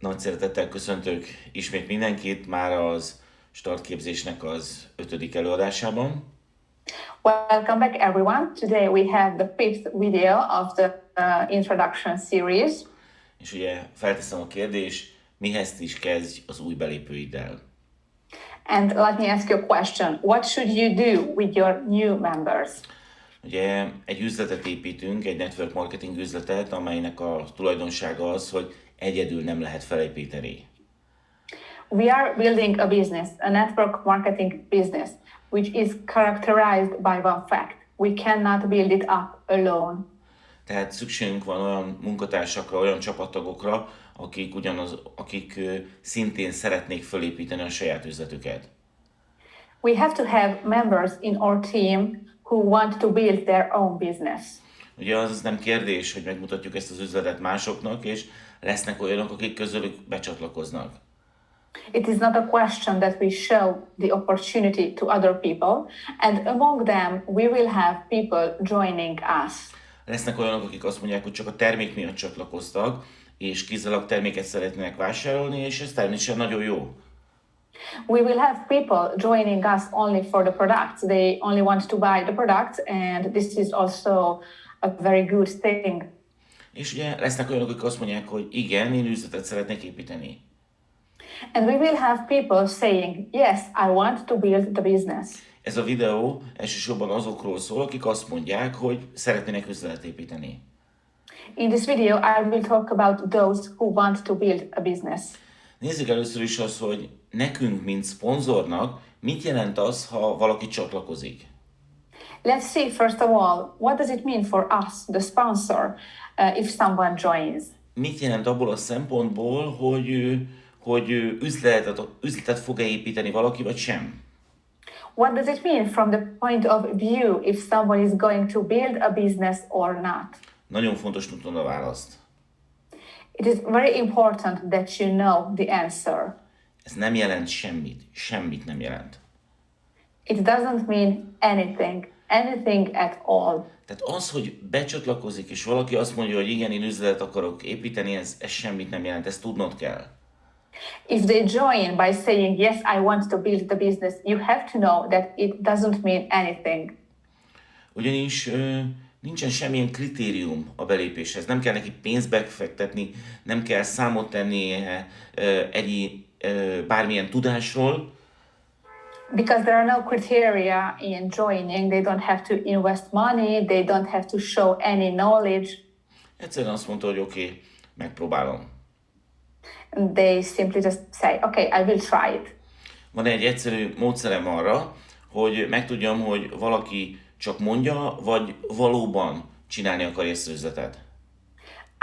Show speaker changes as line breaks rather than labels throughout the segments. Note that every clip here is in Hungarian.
Nagy szeretettel köszöntök ismét mindenkit már az startképzésnek az 5. előadásában.
Welcome back, everyone. Today we have the 5th video of the introduction series.
És ugye felteszem a kérdést, mihez is kezdj az új belépőiddel?
And let me ask you a question. What should you do with your new members?
Ugye egy üzletet építünk, egy network marketing üzletet, amelynek a tulajdonsága az, hogy egyedül nem lehet felépíteni.
We are building a business, a network marketing business, which is characterized by one fact. We cannot build it up alone.
Tehát szükségünk van olyan munkatársakra, olyan csapattagokra, akik szintén szeretnék felépíteni a saját üzletüket.
We have to have members in our team who want to build their own business.
Ugye az nem kérdés, hogy megmutatjuk ezt az üzletet másoknak, és lesznek olyanok, akik közülük becsatlakoznak.
It is not a question that we show the opportunity to other people, and among them we will have people joining us.
Lesznek olyanok, akik azt mondják, hogy csak a termék miatt csatlakoztak, és kizárólag terméket szeretnének vásárolni, és ez természetesen nagyon jó.
We will have people joining us only for the products. They only want to buy the products, and this is also a very good thing.
És ugye lesznek olyanok, akik azt mondják, hogy igen, én üzletet szeretnék építeni.
And we will have people saying, yes, I want to build the business.
Ez a videó elsősorban azokról szól, akik azt mondják, hogy szeretnének üzletet építeni.
In this video, I will talk about those who want to build a business.
Nézzük először is azt, hogy nekünk, mint szponzornak, mit jelent az, ha valaki csatlakozik.
Let's see, first of all, what does it mean for us, the sponsor, if someone joins?
Mit jelent abból a szempontból, hogy üzletet fog-e építeni valaki, vagy sem?
What does it mean from the point of view if someone is going to build a business or not?
Nagyon fontos tudnod a választ.
It is very important that you know the answer.
Ez nem jelent semmit. Semmit nem jelent.
It doesn't mean anything at all.
Tehát az, hogy becsatlakozik, és valaki azt mondja, hogy igen, én üzletet akarok építeni, ez semmit nem jelent, ezt tudnod kell.
If they join by saying, yes, I want to build the business, you have to know that it doesn't mean anything.
Ugyanis nincsen semmilyen kritérium a belépéshez. Nem kell neki pénzt befektetni, nem kell számot tenni bármilyen tudásról.
Because there are no criteria in joining, they don't have to invest money, they don't have to show any knowledge.
Egyszerűen azt mondta, hogy oké, megpróbálom.
They simply just say, okay, I will try it.
Van egy egyszerű módszerem arra, hogy megtudjam, hogy valaki csak mondja, vagy valóban csinálni akarja ezt az üzletet.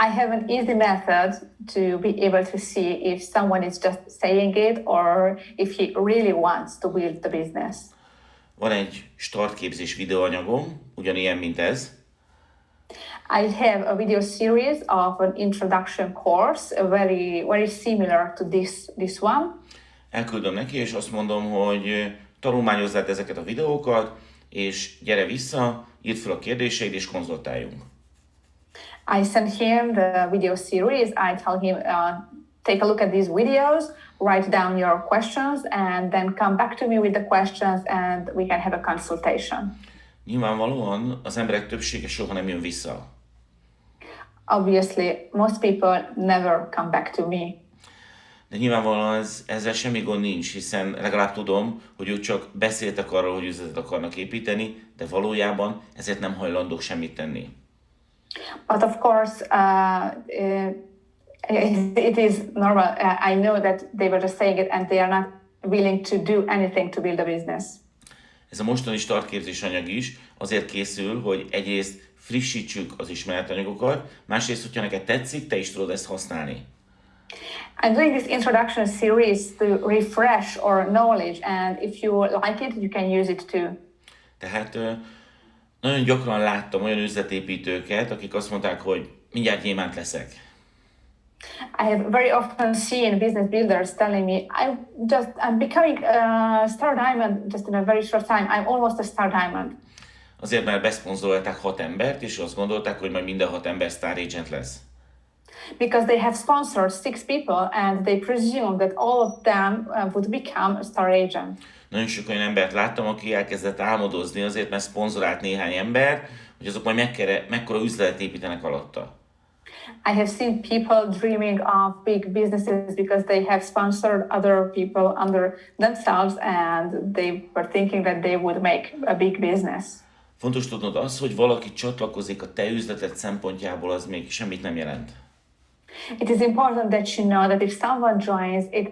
I have an easy method to be able to see if someone is just saying it or if he really wants to build the business.
Van egy startképzés videóanyagom, ugyanilyen, mint ez.
I have a video series of an introduction course, very similar to this one.
Elküldöm neki, és azt mondom, hogy tanulmányozz át ezeket a videókat, és gyere vissza, írd fel a kérdéseid, és konzultáljunk.
I send him the video series. I tell him, take a look at these videos, write down your questions, and then come back to me with the questions, and we can have a consultation.
Nyilvánvalóan az emberek többsége soha nem jön vissza.
Obviously, most people never come back to me.
De nyilvánvalóan ezzel semmi gond nincs, hiszen legalább tudom, hogy ők csak beszéltek arról, hogy üzletet akarnak építeni, de valójában ezért nem hajlandók semmit tenni.
But of course, it is normal. I know that they were just saying it and they are not willing to do anything to build a business.
Ez a mostani startképzés anyag is azért készül, hogy egyrészt frissítsük az ismeretanyagokat, másrészt, hogyha neked tetszik, te is tudod ezt használni.
I'm doing this introduction series to refresh our knowledge, and if you like it, you can use it too.
Tehát nagyon gyakran láttam olyan üzletépítőket, akik azt mondták, hogy mindjárt gyémánt leszek.
I have very often seen business builders telling me, I'm becoming a star diamond just in a very short time. I'm almost a star diamond.
Azért, mert beszponzorolták 6 embert, és azt gondolták, hogy majd minden 6 ember star agent lesz.
Because they have sponsored 6 people and they presume that all of them would become a star agent.
Nagyon sok olyan embert láttam, aki elkezdett álmodozni azért, mert szponzorált néhány ember, hogy azok majd mekkora üzletet építenek alatta.
I have seen people dreaming of big businesses because they have sponsored other people under themselves and they were thinking that they would make a big business.
Fontos tudnod az, hogy valaki csatlakozik a te üzleted szempontjából, az még semmit nem jelent.
It is important that you know that if someone joins, it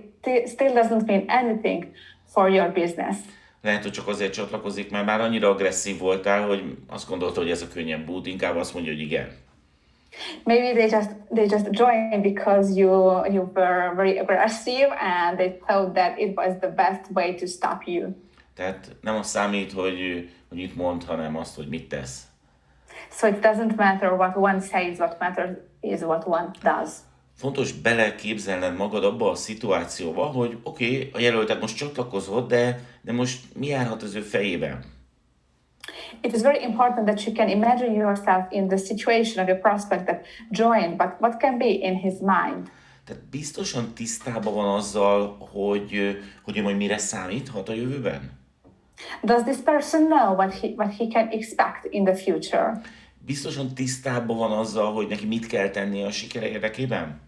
still doesn't mean anything for your business.
Lehet, hogy csak azért csatlakozik, mert már annyira agresszív voltál, hogy azt gondolta, hogy ez a könnyebb út, inkább azt mondja, hogy igen.
Maybe they just joined because you were very aggressive and they thought that it was the best way to stop you.
Tehát nem az számít, hogy mit mond, hanem azt, hogy mit tesz.
So it doesn't matter what one says, what matters is what one does.
Fontos beleképzelned magad abba a szituációba, hogy oké, a jelölted most csatlakozott, de most mi járhat az ő fejében?
It is very important that you can imagine yourself in the situation of your prospect that joined, but what can be in his mind?
Tehát biztosan tisztában van azzal, hogy ő majd mire számíthat a jövőben?
Does this person know what he can expect in the future?
Biztosan tisztában van azzal, hogy neki mit kell tennie a sikere érdekében?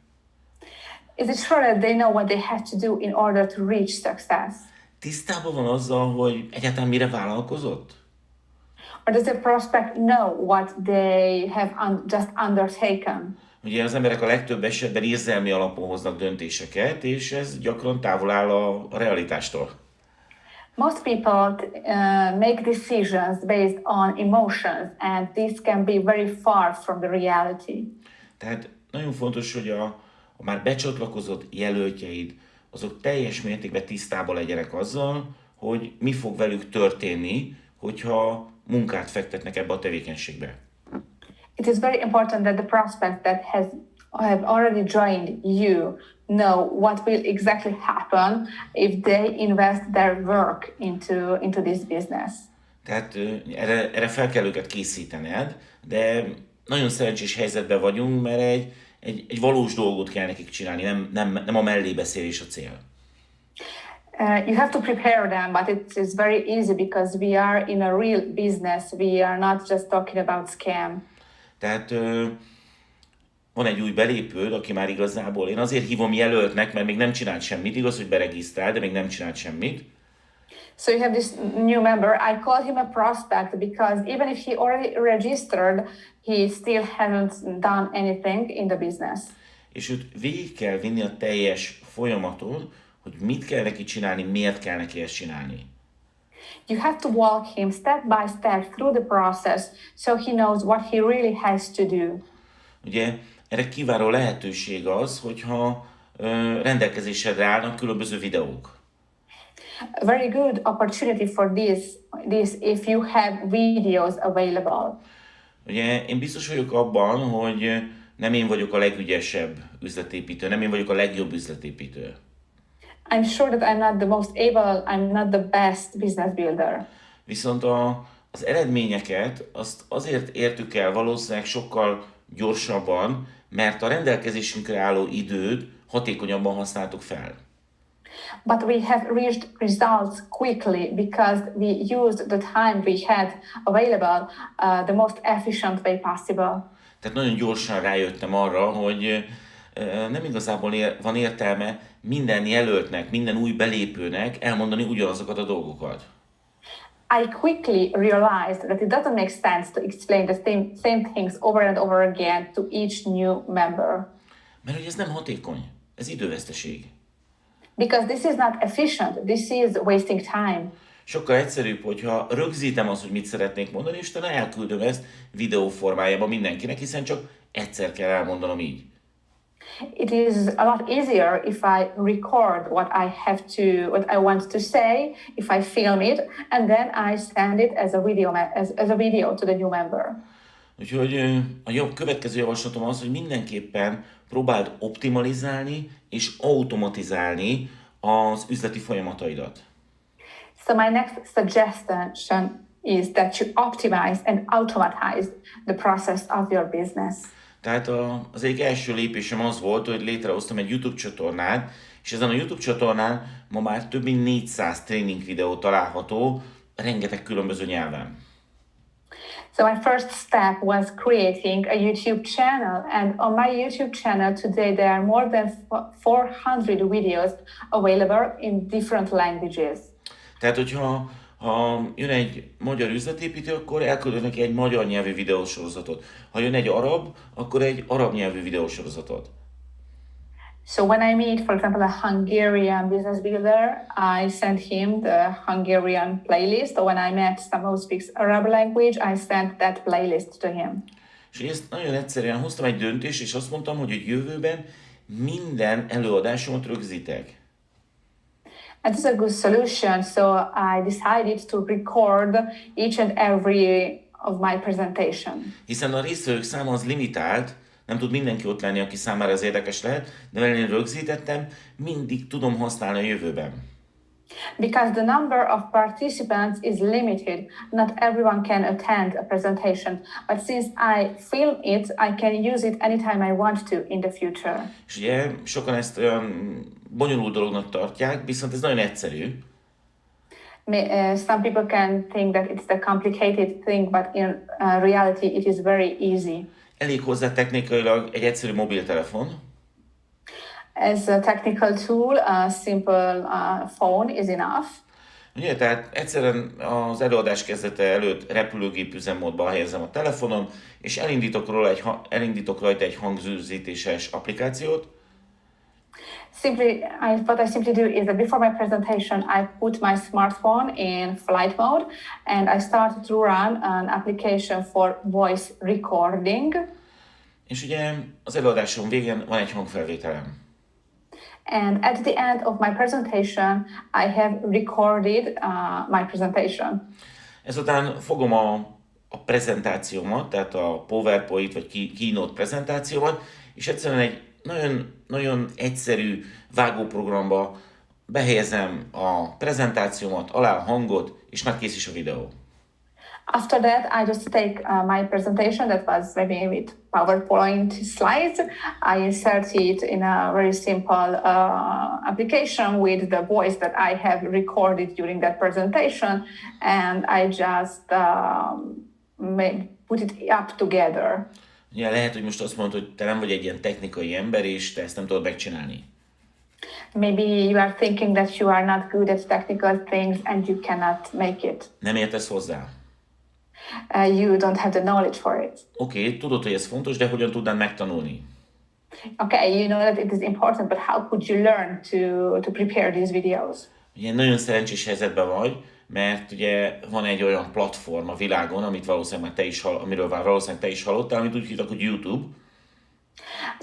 Is it sure that they know what they have to do in order to reach success?
Tisztában van azzal, hogy egyáltalán mire vállalkozott?
Or does the prospect know what they have just undertaken?
Ugye az emberek a legtöbb esetben érzelmi alapon hoznak döntéseket, és ez gyakran távol áll a realitástól.
Most people make decisions based on emotions, and this can be very far from the reality.
Tehát nagyon fontos, hogy a már becsatlakozott jelöltjeid, azok teljes mértékben tisztában legyenek azzal, hogy mi fog velük történni, hogyha munkát fektetnek ebbe a tevékenységbe.
It is very important that the prospect that have already joined you know what will exactly happen if they invest their work into this business.
Tehát erre fel kell őket készítened, de nagyon szerencsés helyzetben vagyunk, mert egy valós dolgot kell nekik csinálni, nem a mellébeszélés a cél.
You have to prepare them, but it is very easy because we are in a real business. We are not just talking about scam.
Tehát van egy új belépőd, aki már igazából, én azért hívom jelöltnek, mert még nem csinált semmit, igaz, hogy beregisztrál, de még nem csinált semmit.
So you have this new member. I call him a prospect because even if he already registered, he still hasn't done anything in the business.
És őt végig kell vinni a teljes folyamaton, hogy mit kell neki csinálni, miért kell neki ezt csinálni.
You have to walk him step by step through the process so he knows what he really has to do. Ugye
erre kiváló lehetőség az, hogyha rendelkezésedre állnak különböző videók.
A very good opportunity for this if you have videos available.
Ugye én biztos vagyok abban, hogy nem én vagyok a legügyesebb üzletépítő, nem én vagyok a legjobb üzletépítő.
I'm sure that I'm not the most able, I'm not the best business builder.
Viszont az eredményeket azt azért értük el valószínűleg sokkal gyorsabban, mert a rendelkezésünkre álló időt hatékonyabban használtuk fel.
But we have reached results quickly because we used the time we had available the most efficient way possible.
Tehát nagyon gyorsan rájöttem arra, hogy nem igazából van értelme minden jelöltnek, minden új belépőnek elmondani ugyanazokat a dolgokat.
I quickly realized that it doesn't make sense to explain the same things over and over again to each new member.
Mert hogy ez nem hatékony, ez időveszteség.
Because this is not efficient, this is wasting time.
Sokkal egyszerűbb, hogyha rögzítem azt, hogy mit szeretnék mondani, és utána elküldöm ezt videó formájában mindenkinek, hiszen csak egyszer kell elmondanom így.
It is a lot easier if I record what I want to say, if I film it, and then I send it as a video to the new member.
Úgyhogy a jobb következő javaslatom az, hogy mindenképpen próbáld optimalizálni és automatizálni az üzleti folyamataidat.
So my next suggestion is that you optimize and automatize the process of your business.
Tehát az egyik első lépésem az volt, hogy létrehoztam egy YouTube csatornát, és ezen a YouTube csatornán ma már több mint 400 tréning videó található, rengeteg különböző nyelven.
So my first step was creating a YouTube channel, and on my YouTube channel today there are more than 400 videos available in different languages.
Tehát, hogyha jön egy magyar üzletépítő, akkor elküldök neki egy magyar nyelvű videósorozatot. Ha jön egy arab, akkor egy arab nyelvű videósorozatot.
So when I meet, for example, a Hungarian business builder, I send him the Hungarian playlist. Or when I met someone who speaks Arab language, I sent that playlist to him.
És ezt nagyon egyszerűen hoztam egy döntést, és azt mondtam, hogy a jövőben minden előadásomat rögzítek.
And this is a good solution. So I decided to record each and every of my presentation.
Hiszen a résztvevők száma az limitált, nem tud mindenki ott lenni, aki számára ez érdekes lehet, de mivel én rögzítettem, mindig tudom használni a jövőben.
Because the number of participants is limited, not everyone can attend a presentation. But since I film it, I can use it anytime I want to in the future.
És ugye sokan ezt olyan bonyolult dolognak tartják, viszont ez nagyon egyszerű.
Some people can think that it's the complicated thing, but in reality it is very easy.
Elég hozzá technikailag egy egyszerű mobiltelefon.
As a technical tool, a simple phone is enough.
Ugye, tehát egyszerűen az előadás kezdete előtt repülőgép üzemmódba helyezem a telefonom, és elindítok rajta egy hangzűzítéses applikációt.
What I simply do is that before my presentation, I put my smartphone in flight mode and I start to run an application for voice recording.
És ugye az előadásom végén van egy hangfelvételem.
And at the end of my presentation, I have recorded my presentation.
Ezután fogom a prezentációmat, tehát a PowerPoint vagy Keynote prezentációmat, és egyszerűen egy nagyon egyszerű vágóprogramba behelyezem a prezentációmat, alá a hangot, és már kész is a videó.
After that, I just take my presentation that was maybe with PowerPoint slides. I insert it in a very simple application with the voice that I have recorded during that presentation, and I just put it up together.
Ugye lehet, hogy most azt mondod, hogy te nem vagy egy ilyen technikai ember, és te ezt nem tudod megcsinálni.
Maybe you are thinking that you are not good at technical things and you cannot make it.
Nem értesz hozzá.
You don't have the knowledge for it.
Oké, tudod, hogy ez fontos, de hogyan tudnád megtanulni?
Okay, you know that it is important, but how could you learn to prepare these videos?
Ugye nagyon szerencsés helyzetben vagy, mert ugye van egy olyan platform a világon, amiről valószínűleg te is hallottál, amit úgy hívnak, hogy YouTube.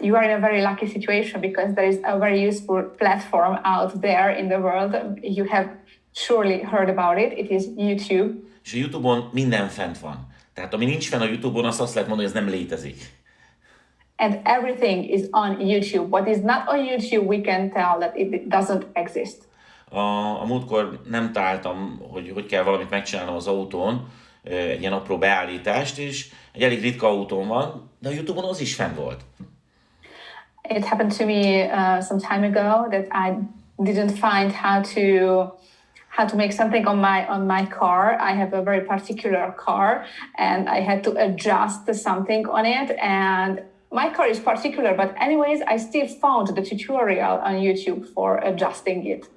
You are in a very lucky situation because there is a very useful platform out there in the world. You have surely heard about it. It is YouTube.
És a YouTube-on minden fent van. Tehát ami nincs fenn a YouTube-on, azt lehet mondani, hogy ez nem létezik.
And everything is on YouTube. What is not on YouTube, we can tell that it doesn't exist.
A múltkor nem találtam, hogy kell valamit megcsinálnom az autón, egy ilyen apró beállítást, és egy elég ritka autón van, de a YouTube-on az is fenn volt.
It happened to me some time ago that I didn't find how to make something on my car. I have a very particular car, and I had to adjust something on it, and my car is particular, but anyways, I still found the tutorial on YouTube for adjusting it.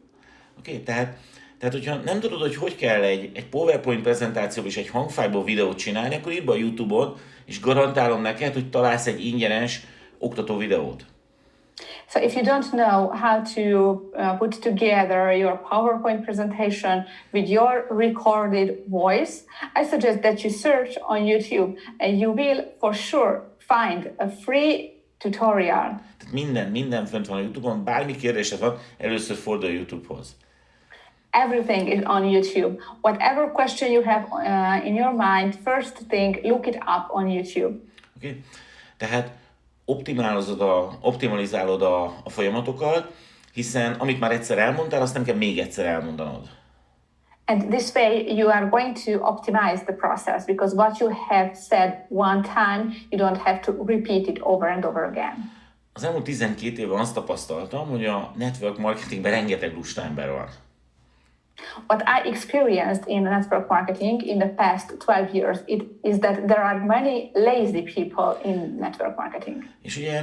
Oké, tehát hogyha nem tudod, hogy kell egy PowerPoint prezentációból és egy hangfájból videót csinálni, akkor írd be a YouTube-on, és garantálom neked, hogy találsz egy ingyenes oktató videót.
So if you don't know how to put together your PowerPoint presentation with your recorded voice, I suggest that you search on YouTube and you will for sure find a free tutorial.
Tehát minden fönt van a YouTube-on, bármi kérdésed van, először fordulj a YouTube-hoz.
Everything is on YouTube. Whatever question you have in your mind, first thing, look it up on YouTube.
Okay. Tehát optimalizálod a folyamatokat, hiszen amit már egyszer elmondtál, azt nem kell még egyszer elmondanod.
And this way you are going to optimize the process because what you have said one time, you don't have to repeat it over and over again.
Az elmúlt 12 évben azt tapasztaltam, hogy a network marketingben rengeteg lusta ember van.
What I experienced in network marketing in the past 12 years is that there are many lazy people in network marketing.
És ugye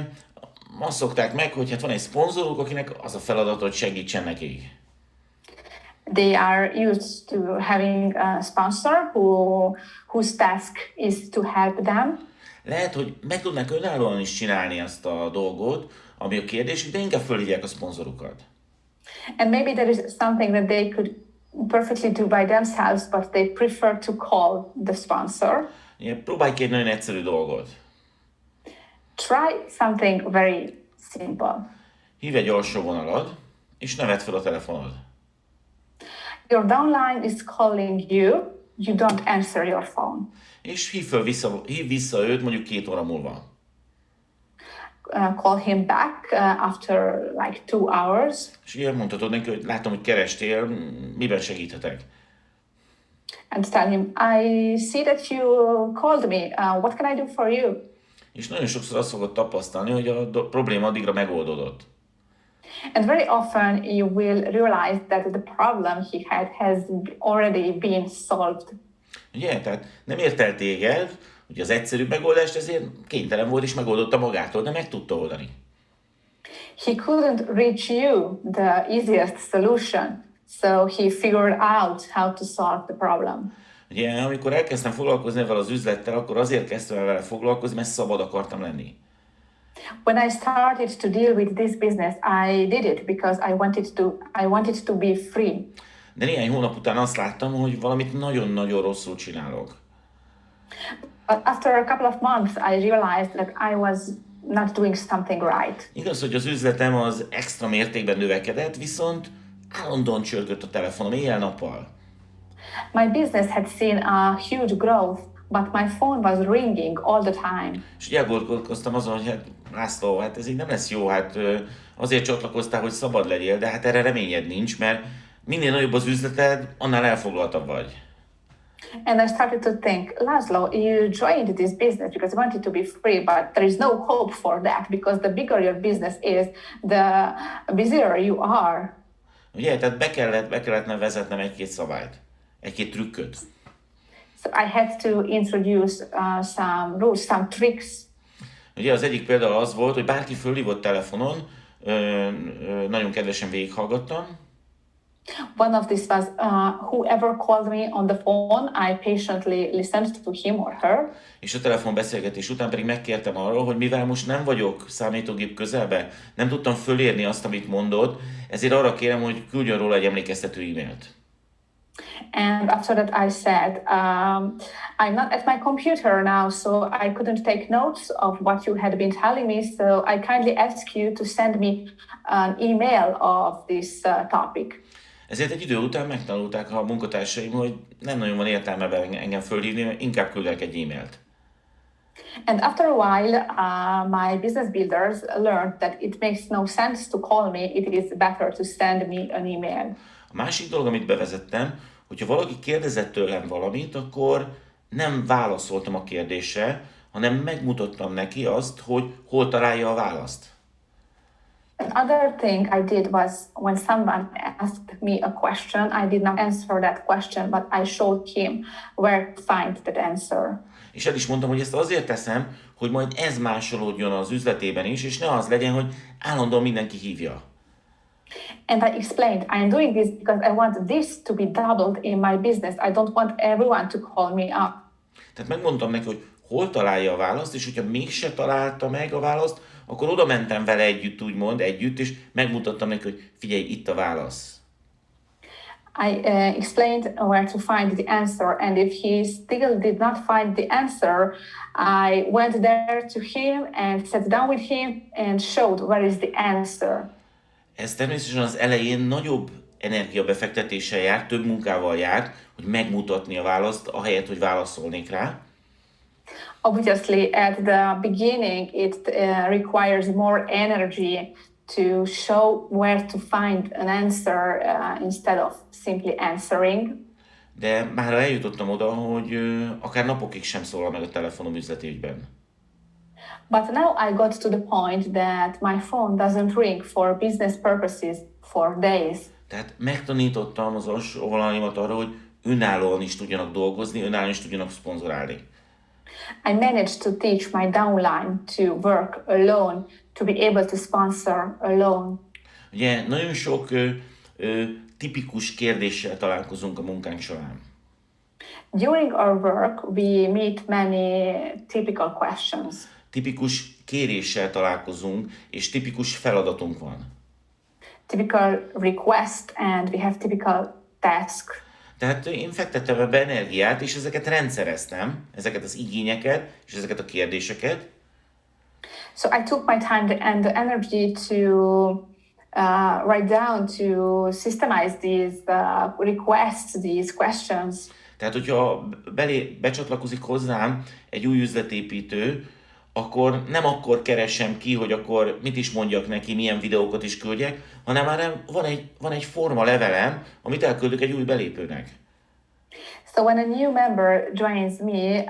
azt szokták meg, hogy hát van egy szponzoruk, akinek az a feladat, hogy segítsen nekik.
They are used to having a sponsor whose task is to help them.
Lehet, hogy meg tudnak önállóan is csinálni azt a dolgot, ami a kérdésük, de inkább fölhívják a szponzorukat.
And maybe there is something that they could perfectly do by themselves, but they prefer to call the sponsor.
Ugye, próbálj ki egy nagyon egyszerű dolgot.
Try something very simple.
Hívj egy alsó vonalad, és ne vedd fel a telefonod.
Your downline is calling you, you don't answer your phone.
És hív vissza őt mondjuk 2 óra múlva.
Call him back after like 2 hours.
És ilyen mondhatod neki, hogy látom, hogy kerestél, miben segíthetek?
And tell him, I see that you called me. What can I do for you?
És nagyon sokszor azt fogod tapasztalni, hogy a probléma addigra megoldódott.
And very often you will realize that the problem he had has already been solved.
Ugye? Tehát nem ért el téged, hogy az egyszerűbb megoldást, ezért kénytelen volt és megoldotta magától, de meg tudta oldani.
He couldn't reach you the easiest solution, so he figured out how to solve the problem.
Ugye, amikor elkezdtem foglalkozni ezzel az üzlettel, akkor azért kezdtem el vele foglalkozni, mert szabad akartam lenni.
When I started to deal with this business, I did it because I wanted to be free.
De néhány hónap után azt láttam, hogy valamit nagyon-nagyon rosszul csinálok.
But after a couple of months, I realized that I was not doing something right.
Igaz, hogy az üzletem az extra mértékben növekedett, viszont állandóan csörgött a telefonom éjjel-nappal.
My business had seen a huge growth, but my phone was ringing all the time.
És ugye elgondolkoztam azon, hogy hát László, hát ez így nem lesz jó, hát azért csatlakoztál, hogy szabad legyél, de hát erre reményed nincs, mert minél nagyobb az üzleted, annál elfoglaltabb vagy.
And I started to think, László, you joined this business because you wanted to be free, but there is no hope for that because the bigger your business is, the busier you are.
Ugye, tehát be kellett vezetnem egy-két szabályt, egy-két trükköt.
So I had to introduce some rules, some tricks.
Ugye az egyik például az volt, hogy bárki fölhívott telefonon, nagyon kedvesen végighallgattam.
One of this was whoever called me on the phone, I patiently listened to him or her.
És a telefonbeszélgetés után pedig megkértem arról, hogy mivel most nem vagyok számítógép közelbe, nem tudtam fölérni azt, amit mondott, ezért arra kérem, hogy küldjön róla egy emlékeztető e-mailt.
And after that I said, I'm not at my computer now, so I couldn't take notes of what you had been telling me, so I kindly ask you to send me an email of this topic.
Ezért egy idő után megtanulták a munkatársaim, hogy nem nagyon van értelme engem fölhívni, inkább küldek egy e-mailt.
And after a while, my business builders learned that it makes no sense to call me, it is better to send me an email.
A másik dolog, amit bevezettem, hogyha valaki kérdezett tőlem valamit, akkor nem válaszoltam a kérdésre, hanem megmutattam neki azt, hogy hol találja a választ.
Another thing I did was when someone asked me a question, I did not answer that question, but I showed him where to find that answer.
És el is mondtam, hogy ezt azért teszem, hogy majd ez másolódjon az üzletében is, és ne az legyen, hogy állandóan mindenki hívja.
And I explained, I am doing this because I want this to be doubled in my business. I don't want everyone to call me up.
Tehát megmondtam neki, hogy hol találja a választ, és hogyha mégse találta meg a választ, akkor oda mentem vele együtt, és megmutattam neki, hogy figyelj, itt a válasz.
I explained where to find the answer, and if he still did not find the answer, I went there to him and sat down with him and showed where is the answer.
Ez természetesen az elején nagyobb energiabefektetéssel járt, több munkával járt, hogy megmutatni a választ, ahelyett, hogy válaszolnék rá.
Obviously, at the beginning, it requires more energy to show where to find an answer instead of simply answering.
de már eljutottam oda, hogy akár napokig sem szólal meg a telefonom üzleti ügyben.
But now I got to the point that my phone doesn't ring for business purposes for days.
Tehát megtanítottam az alsóvonalaimat arra, hogy önállóan is tudjanak dolgozni, önállóan is tudjanak szponzorálni.
I managed to teach my downline to work alone, to be able to sponsor alone.
Ugye nagyon sok tipikus kérdéssel találkozunk a munkánk során.
During our work, we meet many typical questions.
Tipikus kéréssel találkozunk, és tipikus feladatunk van.
Typical request and we have typical task.
Tehát én fektettem ebbe energiát, és ezeket rendszereztem, ezeket az igényeket, és ezeket a kérdéseket.
So I took my time and the energy to write down, to systemize these requests, these questions.
Tehát, hogyha becsatlakozik hozzám egy új üzletépítő, akkor nem akkor keresem ki, hogy akkor mit is mondjak neki, milyen videókat is küldjek, hanem már van egy forma levelem, amit elküldök egy új belépőnek.
So when a new member joins me,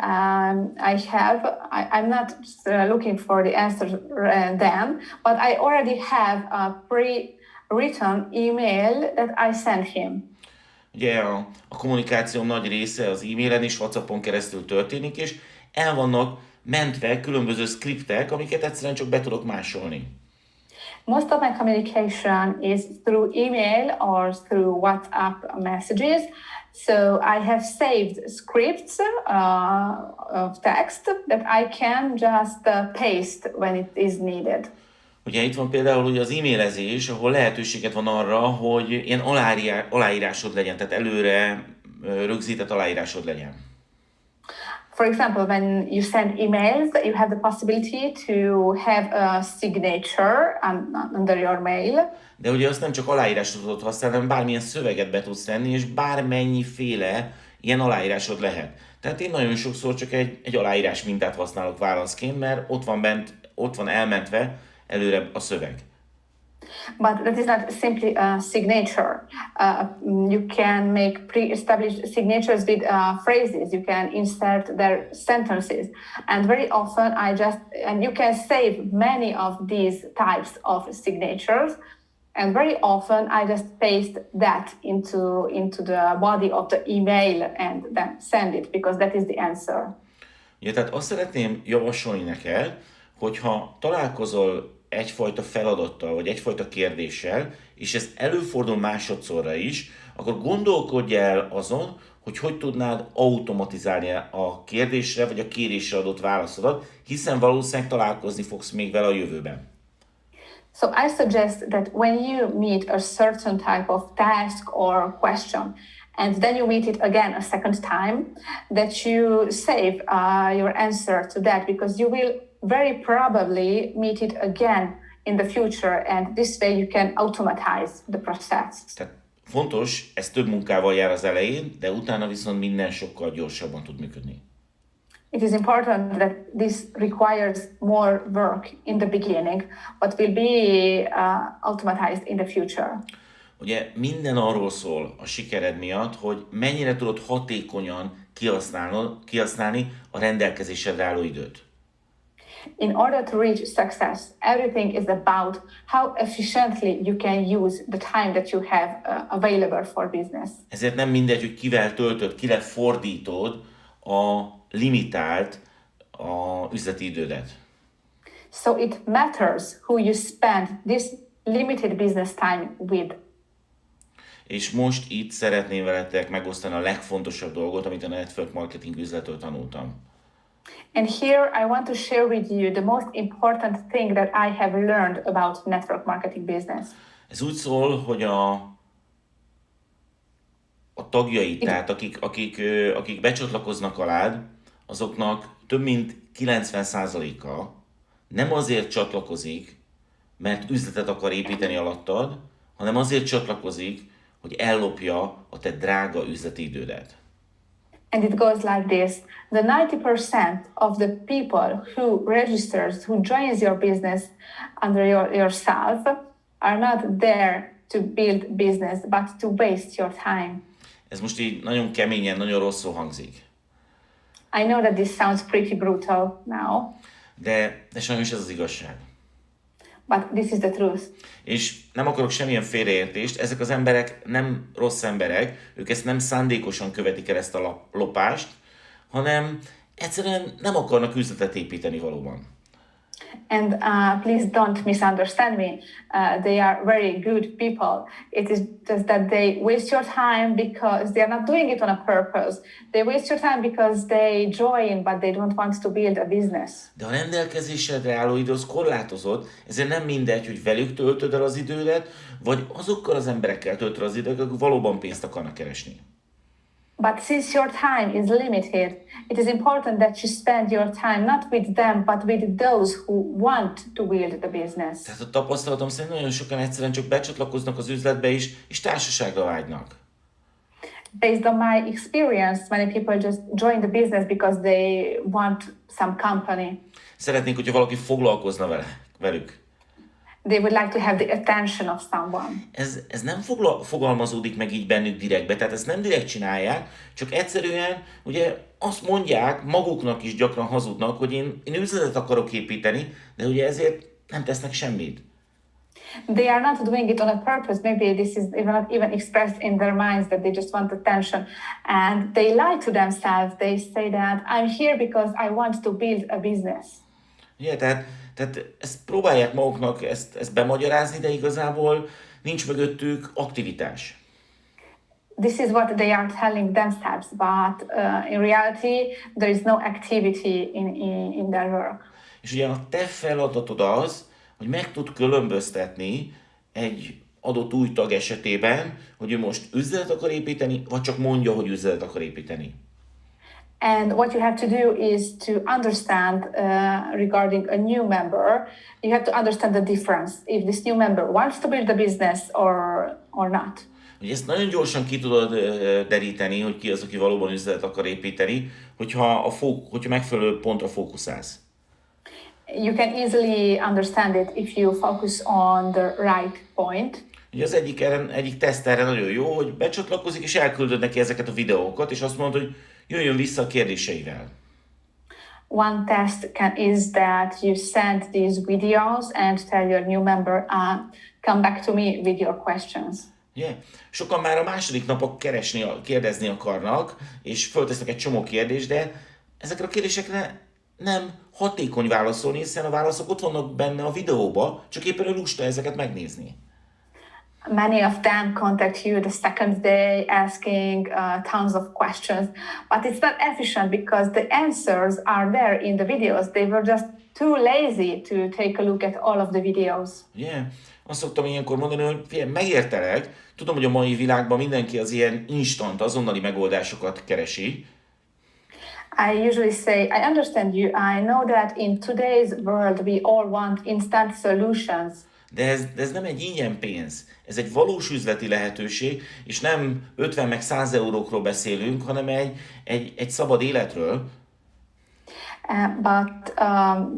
I'm not looking for the answer then, but I already have a pre-written email that I send him.
Ugye a kommunikációm nagy része az e-mailen és WhatsAppon keresztül történik, és el vannak mentve különböző skriptek, amiket egyszerűen csak be tudok másolni.
Most of my communication is through email or through WhatsApp messages. So I have saved scripts of text that I can just paste when it is needed.
Ugye itt van például ugye az e-mailezés, ahol lehetőséget van arra, hogy ilyen aláírásod legyen, tehát előre rögzített aláírásod legyen.
For example, when you send emails, you have the possibility to have a signature under your mail.
De ugye azt nem csak aláírásod tudod használni, hanem bármilyen szöveget be tudsz tenni, és bármennyiféle ilyen aláírásod lehet. Tehát én nagyon sokszor csak egy aláírás mintát használok válaszként, mert ott van elmentve előre a szöveg.
But that is not simply a signature. You can make pre-established signatures with phrases. You can insert their sentences, and very often and you can save many of these types of signatures. And very often I just paste that into the body of the email and then send it because that is the answer.
Ja, tehát azt szeretném javasolni neked, hogyha találkozol egyfajta feladattal, vagy egyfajta kérdéssel, és ez előfordul másodszorra is, akkor gondolkodj el azon, hogy tudnád automatizálni a kérdésre, vagy a kérésre adott válaszodat, hiszen valószínűleg találkozni fogsz még vele a jövőben.
So I suggest that when you meet a certain type of task or question, and then you meet it again a second time, that you save your answer to that, because you will very probably meet it again in the future, and this way you can automatize the process.
Tehát fontos, ez több munkával jár az elején, de utána viszont minden sokkal gyorsabban tud működni.
It is important that this requires more work in the beginning, but will be automatized in the future.
Ugye minden arról szól a sikered miatt, hogy mennyire tudod hatékonyan kihasználni a rendelkezésedre álló időt.
In order to reach success, everything is about how efficiently you can use the time that you have available for business.
Ezért nem mindegy, hogy kivel töltöd, kire fordítod a limitált üzleti idődet.
So it matters who you spend this limited business time with.
És most itt szeretném veletek megosztani a legfontosabb dolgot, amit a network marketing üzletről tanultam.
And here I want to share with you the most important thing that I have learned about network marketing business. Ez
úgy szól, hogy a tagjai, tehát akik becsatlakoznak alád, azoknak több mint 90%-a nem azért csatlakozik, mert üzletet akar építeni alattad, hanem azért csatlakozik, hogy ellopja a te drága üzleti idődet.
And it goes like this. The 90% of the people who registers, who joins your business under yourself are not there to build business, but to waste your time.
Ez most így nagyon keményen, nagyon rosszul hangzik.
I know that this sounds pretty brutal now,
De sajnos ez az igazság.
but this is the truth.
És nem akarok semmilyen félreértést, ezek az emberek nem rossz emberek, ők ezt nem szándékosan követik el ezt a lopást, hanem egyszerűen nem akarnak üzletet építeni valóban.
And please don't misunderstand me. They are very good people. It is just that they waste your time because they are not doing it on a purpose. They waste your time because they join, but they don't want to build a business.
De a rendelkezésedre álló idő az korlátozott, ezért nem mindegy, hogy velük töltöd el az idődet, vagy azokkal az emberekkel töltöd az időt, akik valóban pénzt akarnak keresni.
But since your time is limited, it is important that you spend your time not with them, but with those who want to build the business.
Tehát a tapasztalatom szerint nagyon sokan egyszerűen csak becsatlakoznak az üzletbe is, és társaságra vágynak.
Based on my experience, many people just join the business because they want some company.
Szeretnénk, hogyha valaki foglalkozna velük.
They would like to have the attention of someone.
Ez nem fogalmazódik meg így bennük direktbe, tehát ezt nem direkt csinálják, csak egyszerűen ugye azt mondják, maguknak is gyakran hazudnak, hogy én üzletet akarok építeni, de ugye ezért nem tesznek semmit.
They are not doing it on a purpose. Maybe this is not even expressed in their minds that they just want attention. And they lie to themselves. They say that I'm here because I want to build a business.
Ugye, tehát ezt próbálják maguknak ezt bemagyarázni, de igazából nincs mögöttük aktivitás.
This is what they are telling themselves, but in reality there is no activity in their work.
És ugye a te feladatod az, hogy meg tud különböztetni egy adott új tag esetében, hogy ő most üzletet akar építeni, vagy csak mondja, hogy üzletet akar építeni.
And what you have to do is to understand regarding a new member, you have to understand the difference, if this new member wants to build a business or not.
Ugye ezt nagyon gyorsan ki tudod deríteni, hogy ki az, aki valóban üzletet akar építeni, hogyha megfelelő pontra fókuszálsz.
You can easily understand it if you focus on the right point.
Ugye az egyik teszt erre nagyon jó, hogy becsatlakozik és elküldöd neki ezeket a videókat, és azt mondod, hogy jöjjön vissza a kérdéseivel.
One test is that you send these videos and tell your new member, come back to me with your questions.
Yeah. Sokan már a második napok kérdezni akarnak, és föltesznek egy csomó kérdést, de ezekre a kérdésekre nem hatékony válaszolni, hiszen a válaszok ott vannak benne a videóba, csak éppen lusta ezeket megnézni.
Many of them contact you the second day asking tons of questions, but it's not efficient because the answers are there in the videos. They were just too lazy to take a look at all of the videos.
Yeah. Azt szoktam ilyenkor mondani, hogy figyelj, megértelek, tudom, hogy a mai világban mindenki az ilyen instant, azonnali megoldásokat keresi.
I usually say, I understand you. I know that in today's world we all want instant solutions.
De ez nem egy ingyen pénz, ez egy valós üzleti lehetőség, és nem 50 meg 100 eurókról beszélünk, hanem egy szabad életről.
But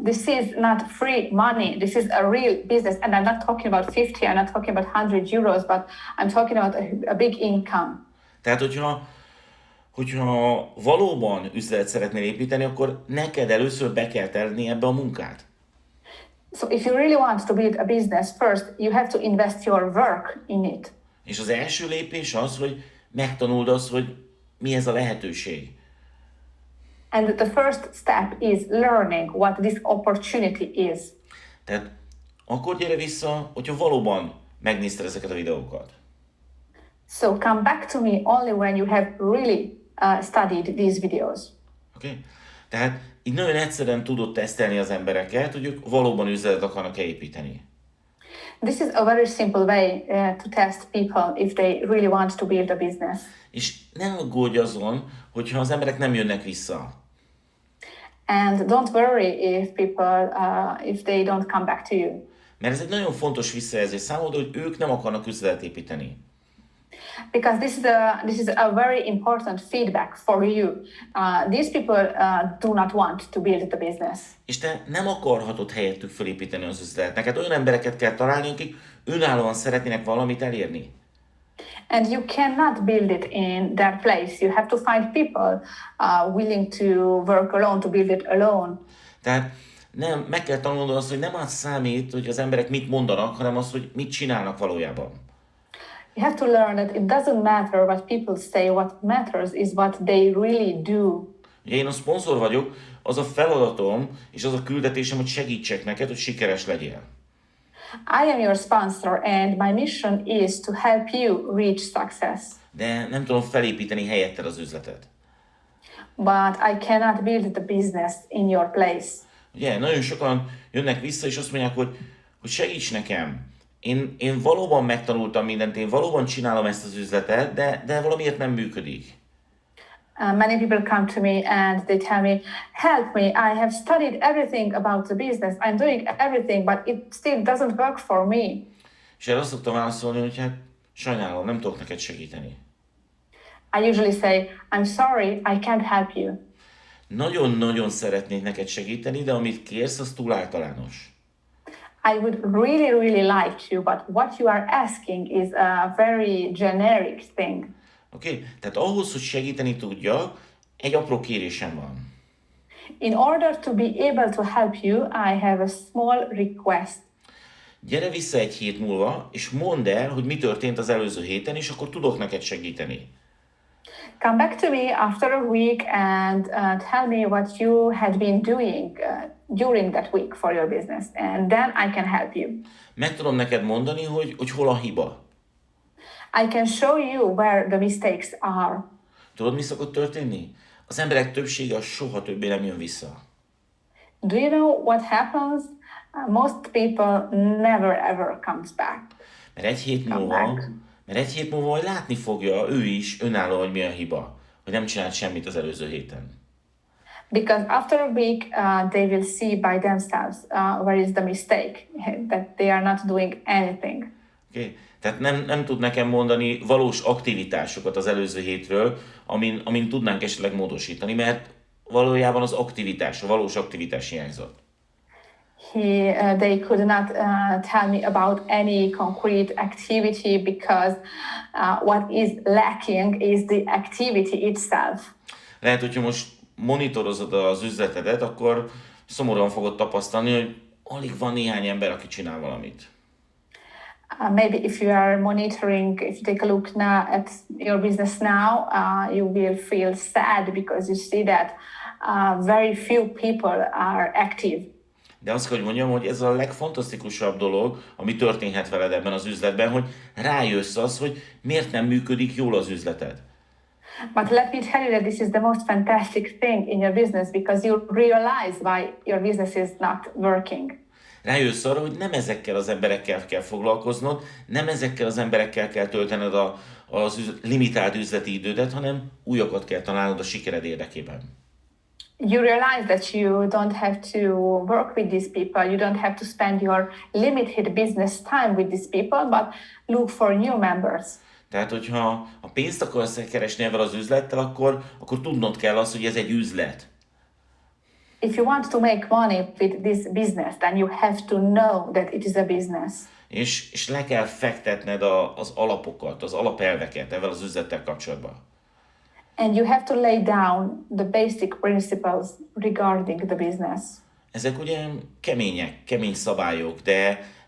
this is not free money. This is a real business. And I'm not talking about 50, I'm not talking about 100 euros, but I'm talking about a big income.
Tehát, hogyha valóban üzletet szeretnél építeni, akkor neked először be kell tenni ebbe a munkát.
So if you really want to build a business, first you have to invest your work in it.
És az első lépés az, hogy megtanuld azt, hogy mi ez a lehetőség.
And the first step is learning what this opportunity is.
Tehát akkor gyere vissza, hogyha valóban megnézted ezeket a videókat.
So come back to me only when you have really studied these videos.
Okay? Tehát így nagyon egyszerűen tudod tesztelni az embereket, hogy ők valóban üzletet akarnak-e építeni.
This is a very simple way to test people if they really want to build a business.
És nem aggódj azon, hogyha az emberek nem jönnek vissza.
And don't worry if they don't come back to you.
Mert ez egy nagyon fontos visszajelzés számodra, hogy ők nem akarnak üzletet építeni.
Because this is a very important feedback for you. These people do not want to build the business.
És te nem akarhatod helyettük felépíteni az üzletet. Neked olyan embereket kell találni, akik önállóan szeretnének valamit elérni.
And you cannot build it in their place. You have to find people willing to work alone, to build it alone.
Tehát nem, meg kell tanulnod azt, hogy nem az számít, hogy az emberek mit mondanak, hanem az, hogy mit csinálnak valójában.
You have to learn that it doesn't matter what people say, what matters is what they really do.
Ugye én a szponzor vagyok, az a feladatom és az a küldetésem, hogy segítsek neked, hogy sikeres legyél.
I am your sponsor and my mission is to help you reach success.
De nem tudom felépíteni helyetted az üzletet.
But I cannot build the business in your place.
Ugye, nagyon sokan jönnek vissza, és azt mondják, hogy segíts nekem. Én valóban megtanultam mindent, én valóban csinálom ezt az üzletet, de valamiért nem működik.
Many people come to me and they tell me, help me, I have studied everything about the business, I'm doing everything, but it still doesn't work for me.
És erre azt szoktam válaszolni, hogy hát sajnálom, nem tudok neked segíteni.
I usually say, I'm sorry, I can't help you.
Nagyon-nagyon szeretnék neked segíteni, de amit kérsz, az túl általános.
I would really, really like to, but what you are asking is a very generic thing.
Oké? Tehát ahhoz, hogy segíteni tudjak, egy apró kérésem van.
In order to be able to help you, I have a small request.
Gyere vissza egy hét múlva, és mondd el, hogy mi történt az előző héten, és akkor tudok neked segíteni.
Come back to me after a week and tell me what you had been doing during that week for your business, and then I can help you.
Meg tudom neked mondani, hogy hol a hiba.
I can show you where the mistakes are.
Tudod, mi szokott történni? Az emberek többsége az soha többé nem jön vissza.
Do you know what happens? Most people never ever comes back.
Mert egy hét múlva majd látni fogja ő is önálló, hogy mi a hiba. Hogy nem csinált semmit az előző héten.
Because after a week, they will see by themselves where is the mistake, that they are not doing anything.
Okay? Tehát nem tud nekem mondani valós aktivitásokat az előző hétről, amin tudnánk esetleg módosítani, mert valójában az aktivitás, a valós aktivitás hiányzott.
They could not tell me about any concrete activity because what is lacking is the activity itself.
Lehet, hogyha most monitorozod az üzletedet, akkor szomorúan fogod tapasztalni, hogy alig van néhány ember, aki csinál valamit.
Maybe if you are monitoring, if you take a look now at your business now, you will feel sad because you see that very few people are active.
De azt kell, hogy mondjam, hogy ez a legfantasztikusabb dolog, ami történhet veled ebben az üzletben, hogy rájössz az, hogy miért nem működik jól az üzleted.
But let me tell you that this is the most fantastic thing in your business because you realize why your business is not working.
Rájössz arra, hogy nem ezekkel az emberekkel kell foglalkoznod, nem ezekkel az emberekkel kell töltened az limitált üzleti idődet, hanem újakat kell találnod a sikered érdekében.
You realize that you don't have to work with these people, you don't have to spend your limited business time with these people, but look for new members.
Tehát, hogyha a pénzt akarsz keresni ezzel az üzlettel, akkor tudnod kell azt, hogy ez egy üzlet.
If you want to make money with this business, then you have to know that it is a business.
És le kell fektetned az alapokat, az alapelveket ezzel az üzlettel kapcsolatban.
And you have to lay down the basic principles regarding the business.
Ezek ugye kemény szabályok,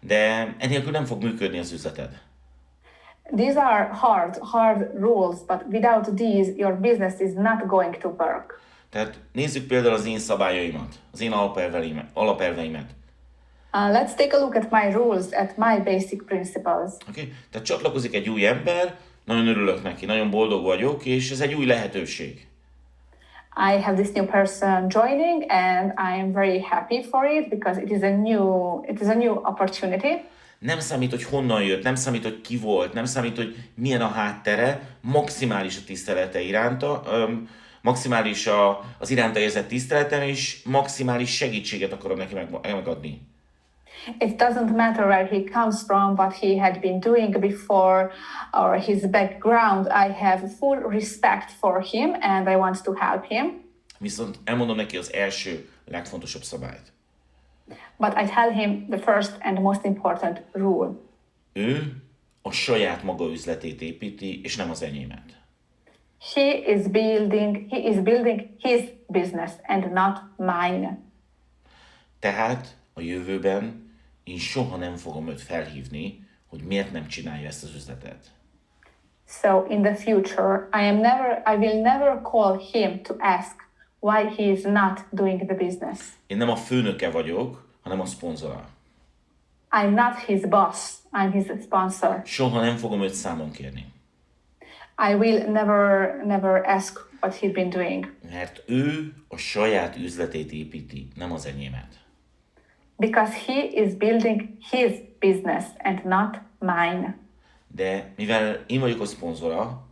de enélkül nem fog működni az üzleted.
These are hard rules, but without these, your business is not going to work.
Tehát nézzük például az én szabályaimat, az én alapelveimet.
Let's take a look at my rules, at my basic principles.
Okay? Tehát csatlakozik egy új ember, nagyon örülök neki, nagyon boldog vagyok, és ez egy új lehetőség.
I have this new person joining and I am very happy for it because it is a new opportunity.
Nem számít, hogy honnan jött, nem számít, hogy ki volt, nem számít, hogy milyen a háttere, maximális a tisztelete iránta, maximális az iránta érzett tiszteletem, és maximális segítséget akarom neki megadni.
It doesn't matter where he comes from, what he had been doing before, or his background. I have full respect for him and I want to help him.
Viszont elmondom neki az első, legfontosabb szabályt.
But I tell him the first and most important rule.
Ő a saját maga üzletét építi, és nem az enyémet.
He is building his business and not mine.
Tehát a jövőben én soha nem fogom őt felhívni, hogy miért nem csinálja ezt az üzletet.
So in the future, I will never call him to ask why he is not doing the business.
Én nem a főnöke vagyok, hanem a szponzora.
I'm not his boss, I'm his sponsor.
Soha nem fogom őt számon kérni.
I will never ask what he's been doing.
Mert ő a saját üzletét építi, nem az enyémet.
Because he is building his business and not mine.
De mivel én vagyok a szponzora,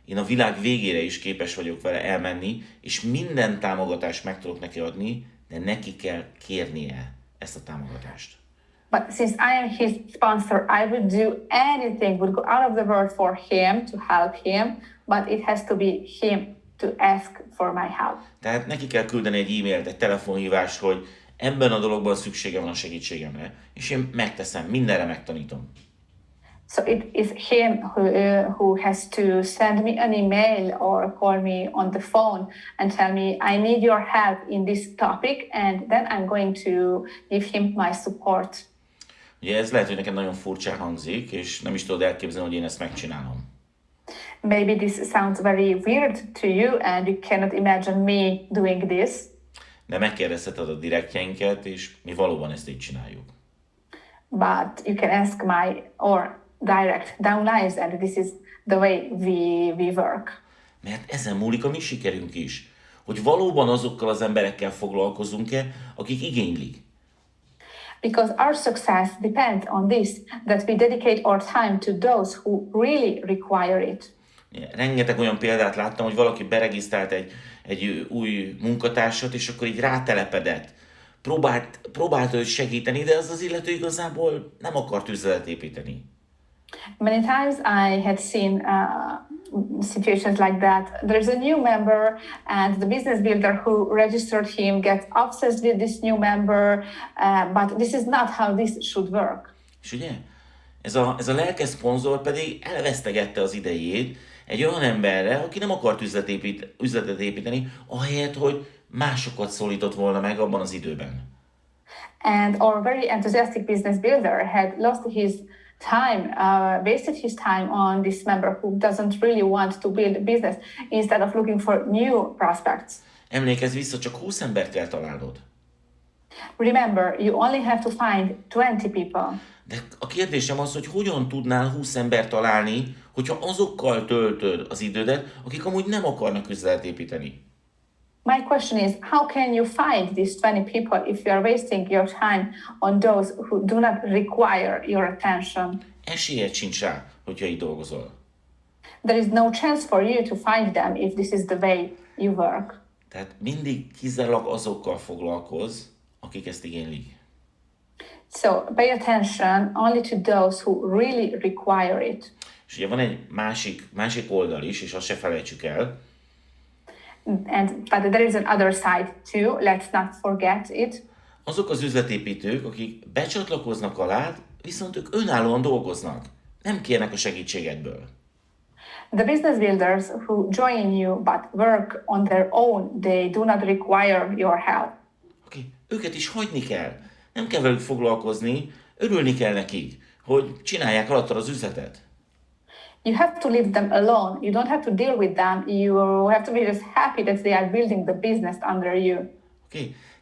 én a világ végére is képes vagyok vele elmenni, és minden támogatást meg tudok neki adni, de neki kell kérnie ezt a támogatást.
But since I am his sponsor, I would do anything, would go out of the world for him, to help him, but it has to be him to ask for my help.
Tehát neki kell küldeni egy e-mailt, egy telefonhívást, hogy ebben a dologban szüksége van a segítségemre, és én megteszem, mindenre megtanítom.
So it is him who has to send me an email or call me on the phone and tell me, I need your help in this topic, and then I'm going to give him my support.
Ugye ez lehet, hogy nekem nagyon furcsán hangzik, és nem is tudod elképzelni, hogy én ezt megcsinálom.
Maybe this sounds very weird to you and you cannot imagine me doing this.
De megkérdezheted a direktjeinket, és mi valóban ezt így csináljuk.
But you can ask my direct downlines, and this is the way we work.
Mert ezen múlik a mi sikerünk is, hogy valóban azokkal az emberekkel foglalkozunk-e, akik igénylik.
Because our success depends on this, that we dedicate our time to those who really require it.
Rengeteg olyan példát láttam, hogy valaki beregisztrált egy új munkatársat, és akkor így rátelepedett. Próbálta őt segíteni, de az illető igazából nem akart üzletet építeni.
Many times I had seen situations like that. There's a new member, and the business builder who registered him gets obsessed with this new member, but this is not how this should work.
És ugye, ez a lelkes szponzor pedig elvesztegette az idejét egy olyan emberre, aki nem akart üzletet építeni, ahelyett, hogy másokat szólított volna meg abban az időben.
And our very enthusiastic business builder had lost his time, wasted his time on this member who doesn't really want to build a business instead of looking for new prospects.
Emlékezz vissza, csak 20 embert kell találnod.
Remember, you only have to find 20 people.
De a kérdésem az, hogy hogyan tudnál 20 embert találni, hogyha azokkal töltöd az idődet, akik amúgy nem akarnak üzletet építeni.
My question is, how can you find these 20 people if you are wasting your time on those who do not require your attention?
Esélyed sincs rá, hogyha így dolgozol.
There is no chance for you to find them if this is the way you work.
Tehát mindig kizárólag azokkal foglalkozz, akik ezt igénylik.
So pay attention only to those who really require it.
És ugye van egy másik oldal is, és azt se felejtsük el.
But there is an other side too, let's not forget it.
Azok az üzletépítők, akik becsatlakoznak alád, viszont ők önállóan dolgoznak. Nem kérnek a segítségedből.
The business builders who join you but work on their own, they do not require your help.
Őket is hagyni kell. Nem kell velük foglalkozni, örülni kell nekik, hogy csinálják alattad az üzletet.
You have to leave them alone. You don't have to deal with them. You have to be just happy that they are building the business under you.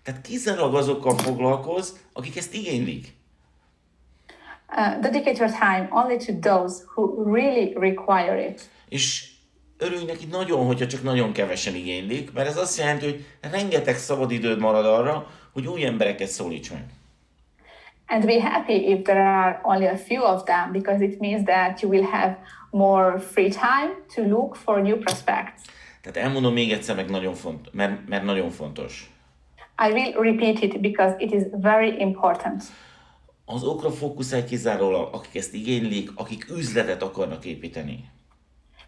Tehát kizárólag azokkal foglalkozz, akik ezt igénylik.
Dedicate your time only to those who really require it.
És örülj neki nagyon, hogyha csak nagyon kevesen igénylik, mert ez azt jelenti, hogy rengeteg szabad időd marad arra, hogy új embereket szólíts meg.
And be happy if there are only a few of them, because it means that you will have more free time to look for new prospects.
Tehát elmondom még egyszer, mert nagyon fontos.
I will repeat it because it is very important.
Azokra fókuszálj kizárólag, akik ezt igénylik, akik üzletet akarnak építeni.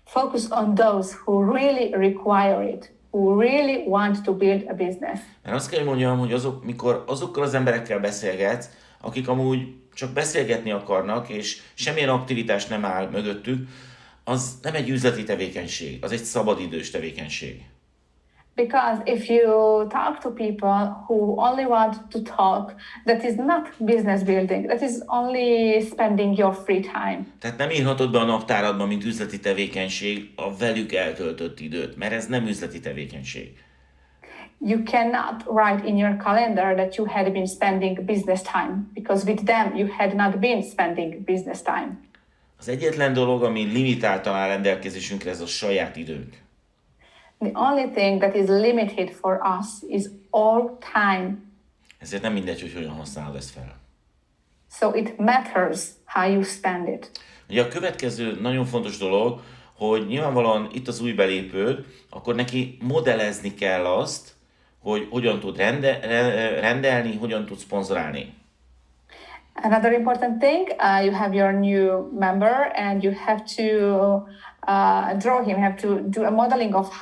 Focus on those who really require it, who really want to build a business.
Mert azt kell, hogy mondjam, hogy mikor azokkal az emberekkel beszélgetsz, akik amúgy csak beszélgetni akarnak, és semmilyen aktivitás nem áll mögöttük, az nem egy üzleti tevékenység, az egy szabadidős tevékenység.
Because if you talk to people who only want to talk, that is not business building, that is only spending your free time.
Tehát nem írhatod be a naptáradba, mint üzleti tevékenység a velük eltöltött időt, mert ez nem üzleti tevékenység.
You cannot write in your calendar that you had been spending business time, because with them you had not been spending business time.
Az egyetlen dolog, ami limitáltan áll rendelkezésünkre, ez a saját időnk.
The only thing that is limited for us is all time.
Ezért nem mindegy, hogy hogyan használod ezt fel.
So it matters how you spend it.
Ugye a következő nagyon fontos dolog, hogy nyilvánvalóan itt az új belépőd, akkor neki modellezni kell azt, hogy hogyan tud rendelni, hogyan tud szponzorálni.
Another important thing, you have your new member and you have to draw him, have to do a modeling of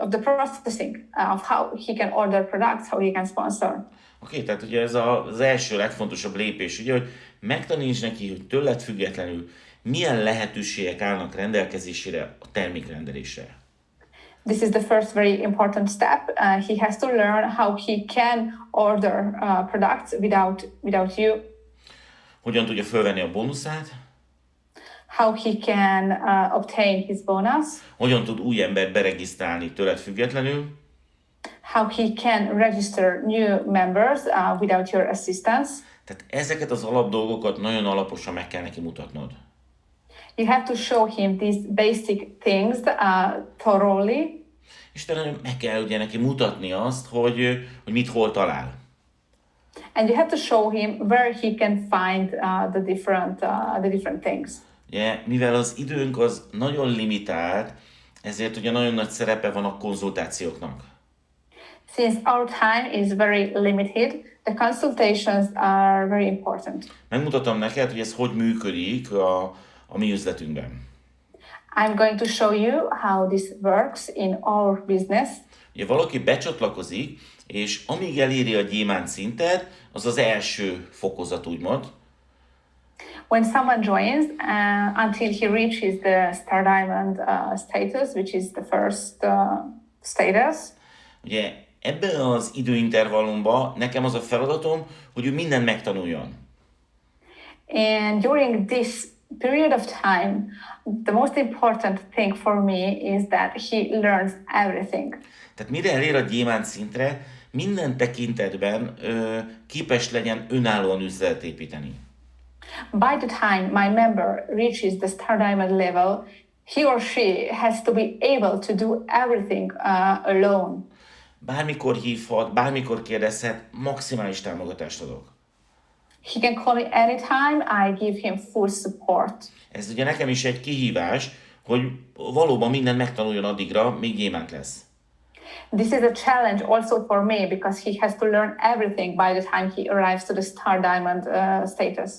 the processing, of how he can order products, how he can sponsor.
Oké, tehát ugye ez az első legfontosabb lépés, ugye, hogy megtanítsd neki, hogy tőled függetlenül milyen lehetőségek állnak rendelkezésére a termékrendelésre.
This is the first very important step. He has to learn how he can order products without you.
Hogyan tudja fölvenni a bónuszát?
How he can obtain his bonus.
Hogyan tud új embert beregisztrálni tőled függetlenül?
How he can register new members without your assistance.
Tehát ezeket az alapdolgokat nagyon alaposan meg kell neki mutatnod.
You have to show him these basic things thoroughly.
És talán meg kell ugye neki mutatni azt, hogy mit hol talál.
And you have to show him where he can find the different things.
Ugye, mivel az időnk az nagyon limitált, ezért ugye nagyon nagy szerepe van a konzultációknak.
Since our time is very limited, the consultations are very important.
Megmutatom neked, hogy ez hogy működik a mi üzletünkben.
I'm going to show you how this works in our business.
Ugye valaki becsatlakozik, és amíg eléri a gyémánt szintet, az az első fokozat, úgymond.
When someone joins until he reaches the Star Diamond status, which is the first status.
Ugye ebben az időintervallumban nekem az a feladatom, hogy ő mindent megtanuljon.
And during this period of time, the most important thing for me is that he learns everything.
Tehát mire elér a gyémánt szintre, minden tekintetben képes legyen önállóan üzletet építeni.
By the time my member reaches the Star Diamond level, he or she has to be able to do everything alone.
Bármikor hívhat, bármikor kérdezhet, maximális támogatást adok.
He can call me anytime, I give him full support.
Ez ugye nekem is egy kihívás, hogy valóban mindent megtanuljon addigra, míg gyémánt lesz.
This is a challenge also for me because he has to learn everything by the time he arrives to the Star Diamond status.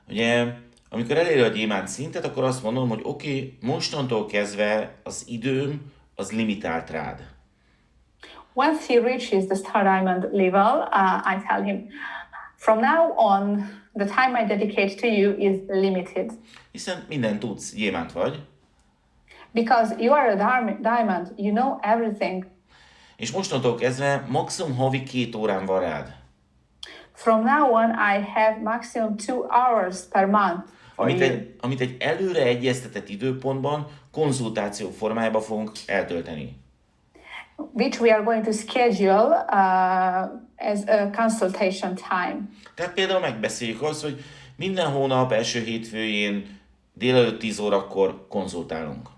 Ugye, amikor eléri a gyémánt szintet, akkor azt mondom, hogy oké, mostantól kezdve az időm az limitált rád.
Once he reaches the Star Diamond level, I tell him, from now on, the time I dedicate to you is limited.
Hiszen mindent tudsz, gyémánt vagy.
Because you are a diamond, you know everything.
És mostantól kezdve maximum havi 2 órán van rád.
From now on, I have maximum 2 hours per month for
Amit egy előre egyeztetett időpontban konzultáció formájában fogunk eltölteni.
which we are going to schedule as a consultation time.
Tehát például megbeszéljük azt, hogy minden hónap első hétfőjén délelőtt 10 órakor konzultálunk.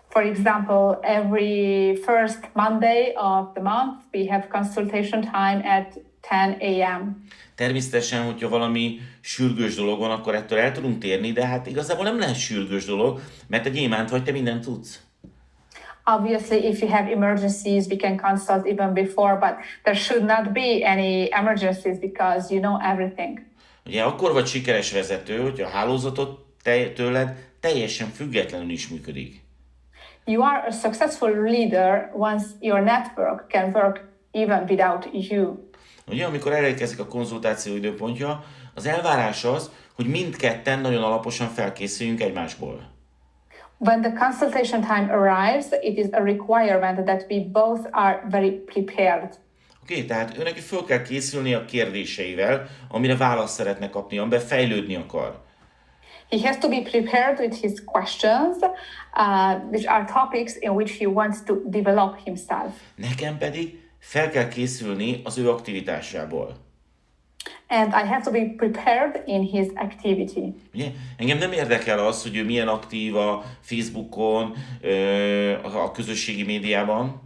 For example, every first Monday of the month, we have consultation time at 10 a.m.
Természetesen, hogyha valami sürgős dolog van, akkor ettől el tudunk térni, de hát igazából nem lehet sürgős dolog, mert egy gyémánt vagy, te mindent tudsz.
Obviously, if you have emergencies, we can consult even before, but there should not be any emergencies because you know everything.
Ugye akkor vagy sikeres vezető, hogyha a hálózatot tőled teljesen függetlenül is működik.
You are a successful leader once your network can work even without you.
Ugye, amikor elérkezik a konzultáció időpontja, az elvárás az, hogy mindketten nagyon alaposan felkészüljünk egymásból.
When the consultation time arrives, it is a requirement that we both are very prepared.
Oké, tehát őnek föl kell készülni a kérdéseivel, amire választ szeretne kapni, amiben fejlődni akar.
He has to be prepared with his questions, which are topics in which he wants to develop himself.
Nekem pedig fel kell készülni az ő aktivitásából.
And I have to be prepared in his activity.
Ugye? Engem nem érdekel az, hogy ő milyen aktív a Facebookon, a közösségi médiában.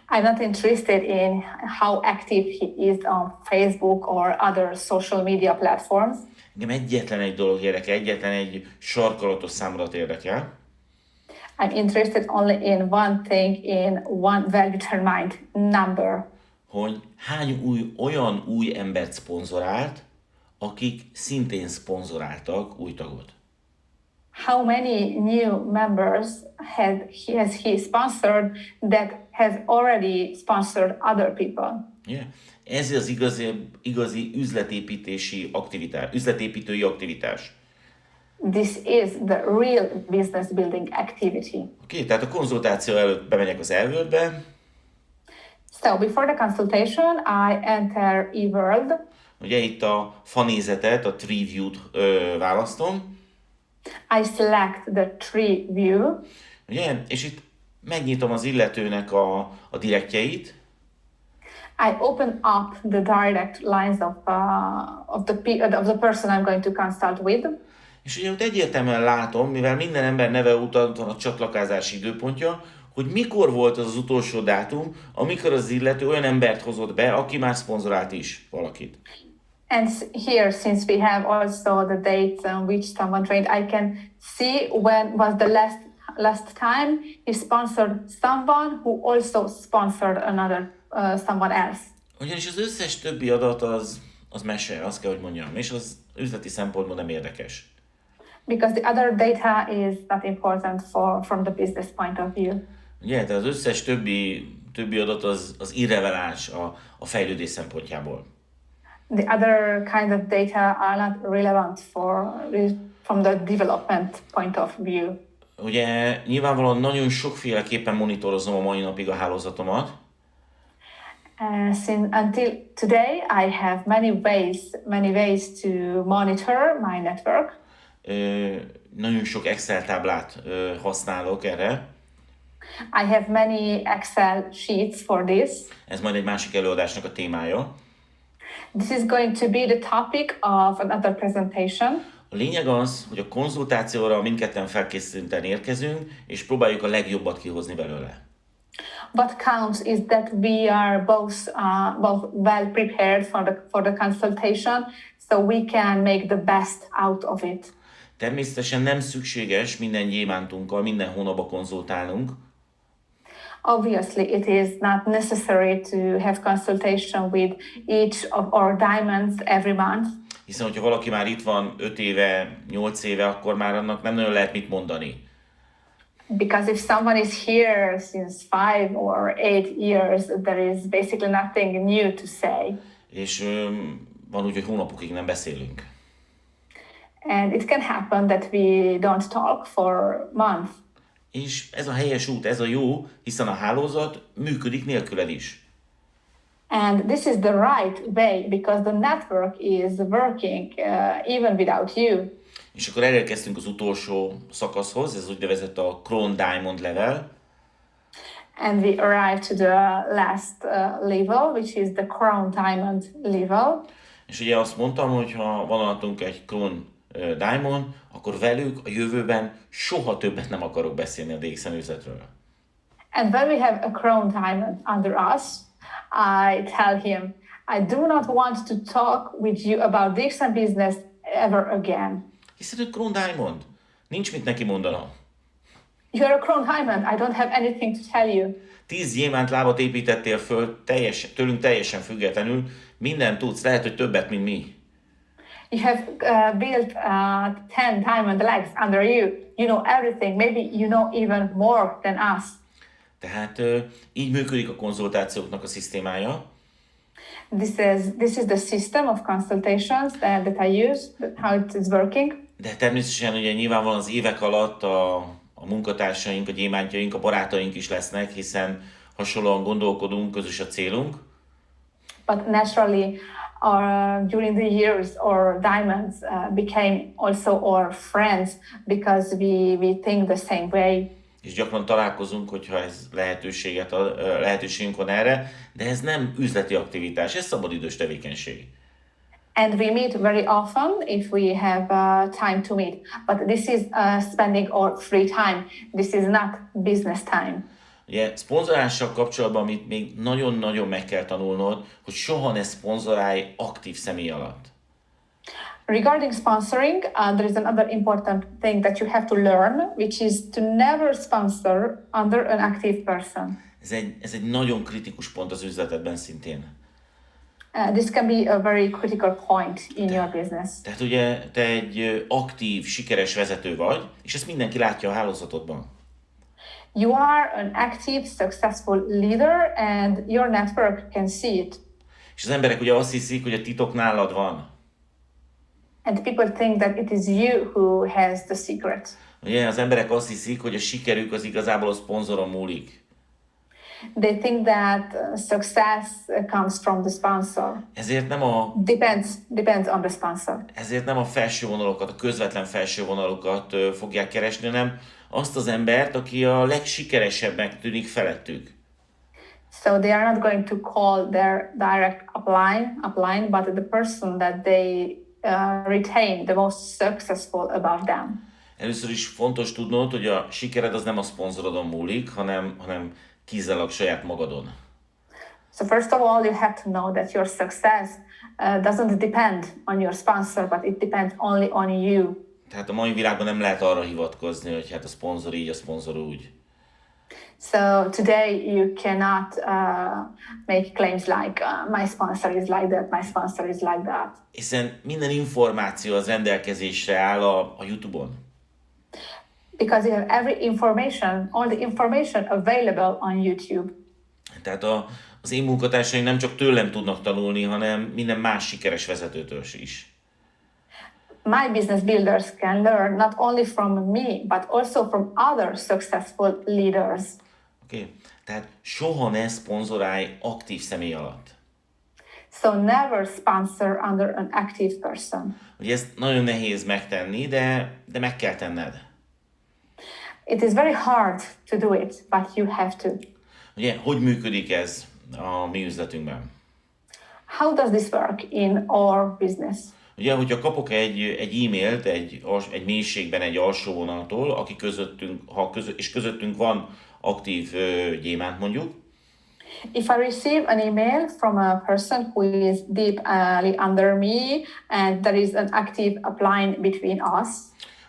I'm not interested in how active he is on Facebook or other social media platforms.
Engem egyetlen egy dolog érdekel, egyetlen egy sarkalatos számodat érdekel.
I'm interested only in one thing, in one well-determined number.
Hogy hány olyan új embert szponzorált, akik szintén szponzoráltak új tagot.
How many new members has he sponsored that has already sponsored other people?
Yeah. Ez az igazi üzletépítői aktivitás.
This is the real business building activity.
Oké, tehát a konzultáció előtt bemegyek az eWorldbe.
So before the consultation, I enter eWorld.
Ugye itt a fanézetet, a tree view-t választom.
I select the tree view.
Ugye? És itt megnyitom az illetőnek a direktjeit.
I open up the direct lines of the person I'm going to consult with.
És ugye ott egyértelműen látom, mivel minden ember neve után van a csatlakozási időpontja, hogy mikor volt az utolsó dátum, amikor az illető olyan embert hozott be, aki már szponzorált is valakit.
And here, since we have also the dates on which someone trained, I can see when was the last time he sponsored someone who also sponsored another someone else.
Ugyanis az összes többi adat az mese, azt kell, hogy mondjam, és az üzleti szempontból nem érdekes.
Because the other data is not important from the business point of view.
Ugye, tehát az összes többi adat az irreleváns a fejlődés szempontjából.
The other kind of data are not relevant from the development point of view.
Ugye nyilvánvalóan nagyon sokféleképpen monitorozom a mai napig a hálózatomat.
Until today, I have many ways to monitor my network.
Nagyon sok Excel táblát használok erre.
I have many Excel sheets for this.
Ez majd egy másik előadásnak a témája.
This is going to be the topic of another presentation.
A lényeg az, hogy a konzultációra mindketten felkészülten érkezünk, és próbáljuk a legjobbat kihozni belőle.
What counts is that we are both well prepared for the consultation, so we can make the best out of it.
Természetesen nem szükséges minden gyémántunkkal minden hónapban konzultálnunk.
Obviously, it is not necessary to have consultation with each of our diamonds every month.
Hiszen, hogyha valaki már itt van 5 éve, 8 éve, akkor már annak nem nagyon lehet mit mondani.
Because if someone is here since 5 or 8 years, there is basically nothing new to say.
És van úgy, hogy hónapokig nem beszélünk.
And it can happen that we don't talk for months.
És ez a helyes út, ez a jó, hiszen a hálózat működik nélküled is.
And this is the right way because the network is working even without you.
És akkor elérkeztünk az utolsó szakaszhoz, ez úgynevezett a Crown Diamond level.
And we arrived to the last level, which is the Crown Diamond level.
És ugye azt mondtam, hogy ha van alatunk egy Crown Diamond, akkor velük a jövőben soha többet nem akarok beszélni a DXN üzletről.
And when we have a Crown Diamond under us, I tell him, I do not want to talk with you about DXN business ever again.
Hiszen ő Crown Diamond. Nincs mit neki mondana.
You're a Crown Diamond. I don't have anything to tell you.
10 gyémánt lábat építettél föl, tőlünk teljesen függetlenül. Mindent tudsz, lehet, hogy többet, mint mi.
You have built 10 diamond legs under you. You know everything. Maybe you know even more than us.
Tehát így működik a konzultációknak a szisztémája.
This is the system of consultations that I use, how it is working.
De természetesen ugye nyilvánvalóan az évek alatt a munkatársaink, a gyémántjaink, a barátaink is lesznek, hiszen hasonlóan gondolkodunk, közös a célunk.
But naturally, during the years, our diamonds became also our friends because we think the same way.
És gyakran találkozunk, hogyha ez lehetőségünk van erre, de ez nem üzleti aktivitás, ez szabadidős tevékenység.
And we meet very often if we have time to meet. But this is spending our free time. This is not business time.
Ugye szponzorással kapcsolatban, amit még nagyon-nagyon meg kell tanulnod, hogy soha ne szponzorálj aktív személy alatt.
Regarding sponsoring, there is another important thing that you have to learn, which is to never sponsor under an active person.
Ez egy nagyon kritikus pont az üzletedben szintén.
This can be a very critical point in your business.
Tehát ugye te egy aktív, sikeres vezető vagy, és ezt mindenki látja a hálózatodban.
You are an active, successful leader and your network can see it.
És az emberek ugye azt hiszik, hogy a titok nálad van.
And people think that it is you who has the secret.
Ugye az emberek azt hiszik, hogy a sikerük az igazából a szponzoron múlik.
They think that success comes from the sponsor.
Ezért nem
Depends on the sponsor.
Ezért nem a felső vonalokat, a közvetlen felső vonalokat fogják keresni, hanem azt az embert, aki a legsikeresebbnek tűnik felettük.
So they are not going to call their direct upline, but the person that they retain the most successful above them.
Először is fontos tudnod, hogy a sikered az nem a szponzorodon múlik, hanem kizárólag saját magadon.
So first of all, you have to know that your success doesn't depend on your sponsor, but it depends only on you.
Tehát a mai világban nem lehet arra hivatkozni, hogy hát a szponzor így, a szponzor úgy.
So today you cannot make claims like my sponsor is like that, my sponsor is like that.
Hiszen minden információ az rendelkezésre áll a YouTube-on.
Because you have all the information available on YouTube.
Tehát az én munkatársaim nem csak tőlem tudnak tanulni, hanem minden más sikeres vezetőtől is.
My business builders can learn not only from me, but also from other successful leaders.
Oké. Tehát soha ne szponzorálj aktív személy alatt.
So never sponsor under an active person.
Ugye ezt nagyon nehéz megtenni, de meg kell tenned.
It is very hard to do it, but you have to.
Ugye, hogy működik ez a mi üzletünkben?
How does this work in our business?
Ugye, hogyha kapok egy e-mailt egy mélységben egy alsó vonaltól, aki közöttünk van aktív gyémánt mondjuk.
If I receive an email from a person who is deeply under me and there is an active upline between us,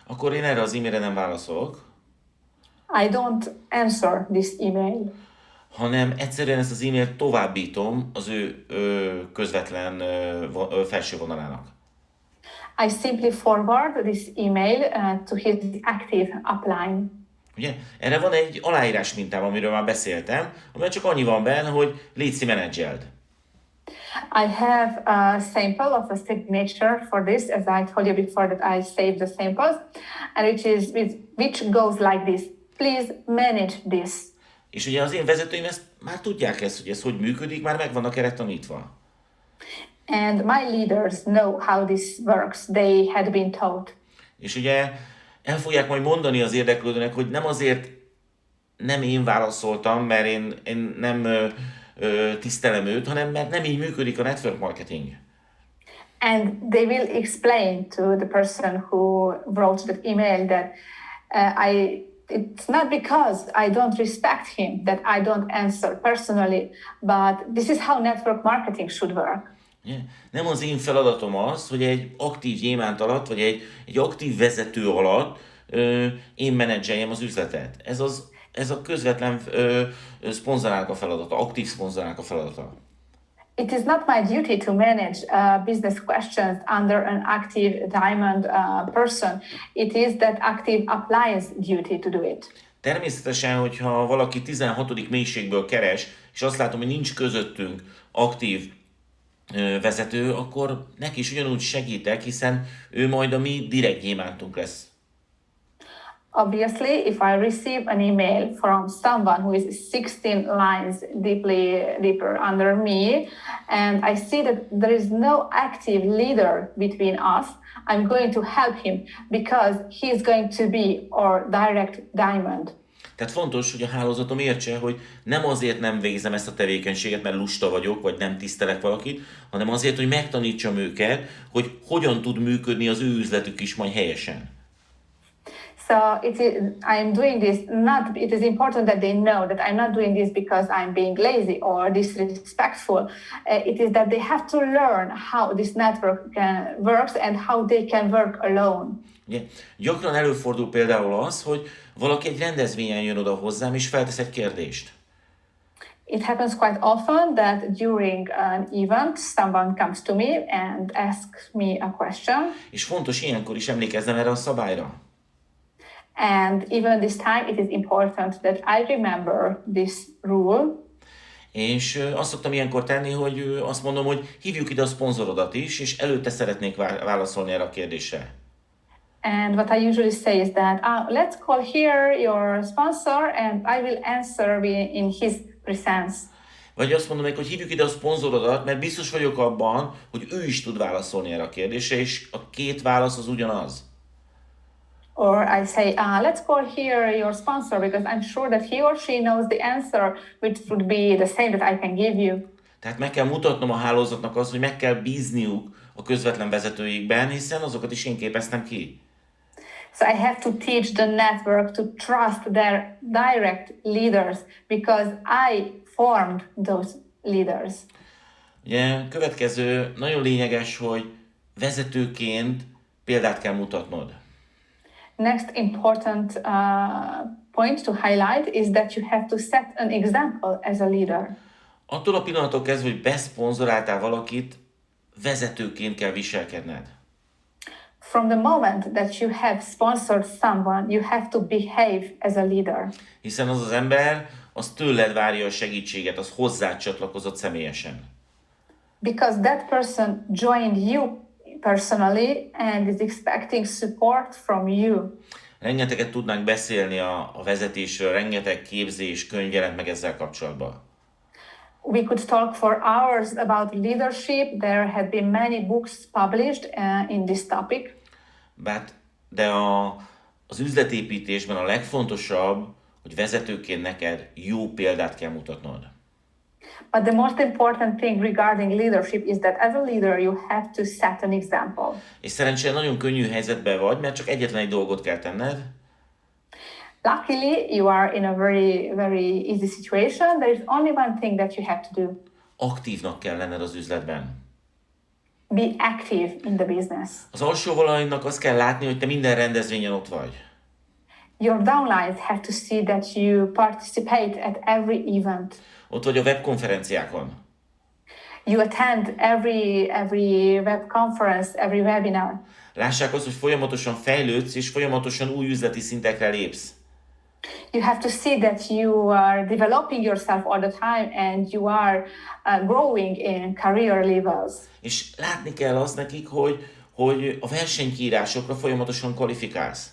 akkor én erre az e-mailre nem válaszolok.
I don't answer this email.
Hanem egyszerűen ezt az e-mailt továbbítom az ő közvetlen felső vonalának.
I simply forward this email to his active upline.
Ugye? Erre van egy aláírás mintám, amiről már beszéltem, amely csak annyi van benne, hogy légy menedzseld.
I have a sample of a signature for this, as I told you before that I saved the samples, and which goes like this. Please manage this.
És ugye az én vezetőim ezt már tudják hogy ez hogy működik, már meg vannak erre tanítva.
And my leaders know how this works. They had been taught.
És ugye el fogják majd mondani az érdeklődőnek, hogy nem azért nem én válaszoltam, mert én nem tisztelem őt, hanem mert nem így működik a network marketing.
And they will explain to the person who wrote that email that it's not because I don't respect him that I don't answer personally, but this is how network marketing should work.
Yeah. Nem az én feladatom az, hogy egy aktív gyémánt alatt, vagy egy aktív vezető alatt én menedzseljem az üzletet. Ez a közvetlen szponzorálnak a feladata, aktív szponzorálnak a feladata.
It is not my duty to manage business questions under an active diamond person. It is that active upline's duty to do it.
Természetesen, hogyha valaki 16. mélységből keres, és azt látom, hogy nincs közöttünk aktív vezető, akkor neki is ugyanúgy segítek, hiszen ő majd a mi direkt gyémántunk lesz.
Obviously, if I receive an email from someone who is 16 lines deeper under me, and I see that there is no active leader between us, I'm going to help him because he's going to be our direct diamond.
Tehát fontos, hogy a hálózatom értse, hogy nem azért nem végzem ezt a tevékenységet, mert lusta vagyok, vagy nem tisztelek valakit, hanem azért, hogy megtanítsam őket, hogy hogyan tud működni az ő üzletük is majd helyesen.
So I'm doing this not, it is important that they know that I'm not doing this because I'm being lazy or disrespectful. It is that they have to learn how this network works and how they can work alone.
Ugye, gyakran előfordul például az, hogy valaki egy rendezvényen jön oda hozzám, és feltesz egy kérdést.
It happens quite often that during an event, someone comes to me and asks me a question.
És fontos ilyenkor is emlékeznem erre a szabályra.
And even this time, it is important that I remember this rule.
És azt szoktam ilyenkor tenni, hogy azt mondom, hogy hívjuk ide a szponzorodat is, és előtte szeretnék válaszolni erre a kérdésre.
And what I usually say is that, let's call here your sponsor and I will answer in his presence.
Vagy azt mondom neki, hogy hívjuk ide a szponzorodat, mert biztos vagyok abban, hogy ő is tud válaszolni erre a kérdésre, és a két válasz az ugyanaz.
Or I say, let's call here your sponsor because I'm sure that he or she knows the answer, which would be the same that I can give you.
Tehát meg kell mutatnom a hálózatnak azt, hogy meg kell bízniuk a közvetlen vezetőikben, hiszen azokat is én képeztem ki.
So I have to teach the network to trust their direct leaders because I formed those leaders.
Ugye, következő nagyon lényeges, hogy vezetőként példát kell mutatnod.
Next important point to highlight is that you have to set an example as a leader.
Attól a pillanattól kezdve, hogy beszponzoráltál valakit, vezetőként kell viselkedned.
From the moment that you have sponsored someone, you have to behave as a leader.
Hiszen az az ember, az tőled várja a segítséget, az hozzád csatlakozott személyesen.
Because that person joined you personally and is expecting support from you.
Rengeteget tudnánk beszélni a vezetésről, rengeteg képzés, könyv jelent meg ezzel kapcsolatban.
We could talk for hours about leadership. There have been many books published in this topic.
De az üzletépítésben a legfontosabb, hogy vezetőként neked jó példát kell mutatnod.
But the most important thing regarding leadership is that as a leader you have to set an example.
És szerencsére nagyon könnyű helyzetben vagy, mert csak egyetlen egy dolgot kell tenned.
Luckily, you are in a very, very easy situation. There is only one thing that you have to do.
Aktívnak kell lenned az üzletben.
Be active in the business.
Az alsó valahánynak azt kell látni, hogy te minden rendezvényen ott vagy.
Your downlines have to see that you participate at every event.
Ott vagy a webkonferenciákon.
You attend every web conference, every webinar.
Lássák azt, hogy folyamatosan fejlődsz, és folyamatosan új üzleti szintekre lépsz.
You have to see that you are developing yourself all the time and you are growing in career levels.
És látni kell azt nekik, hogy a versenykiírásokra folyamatosan kvalifikálsz.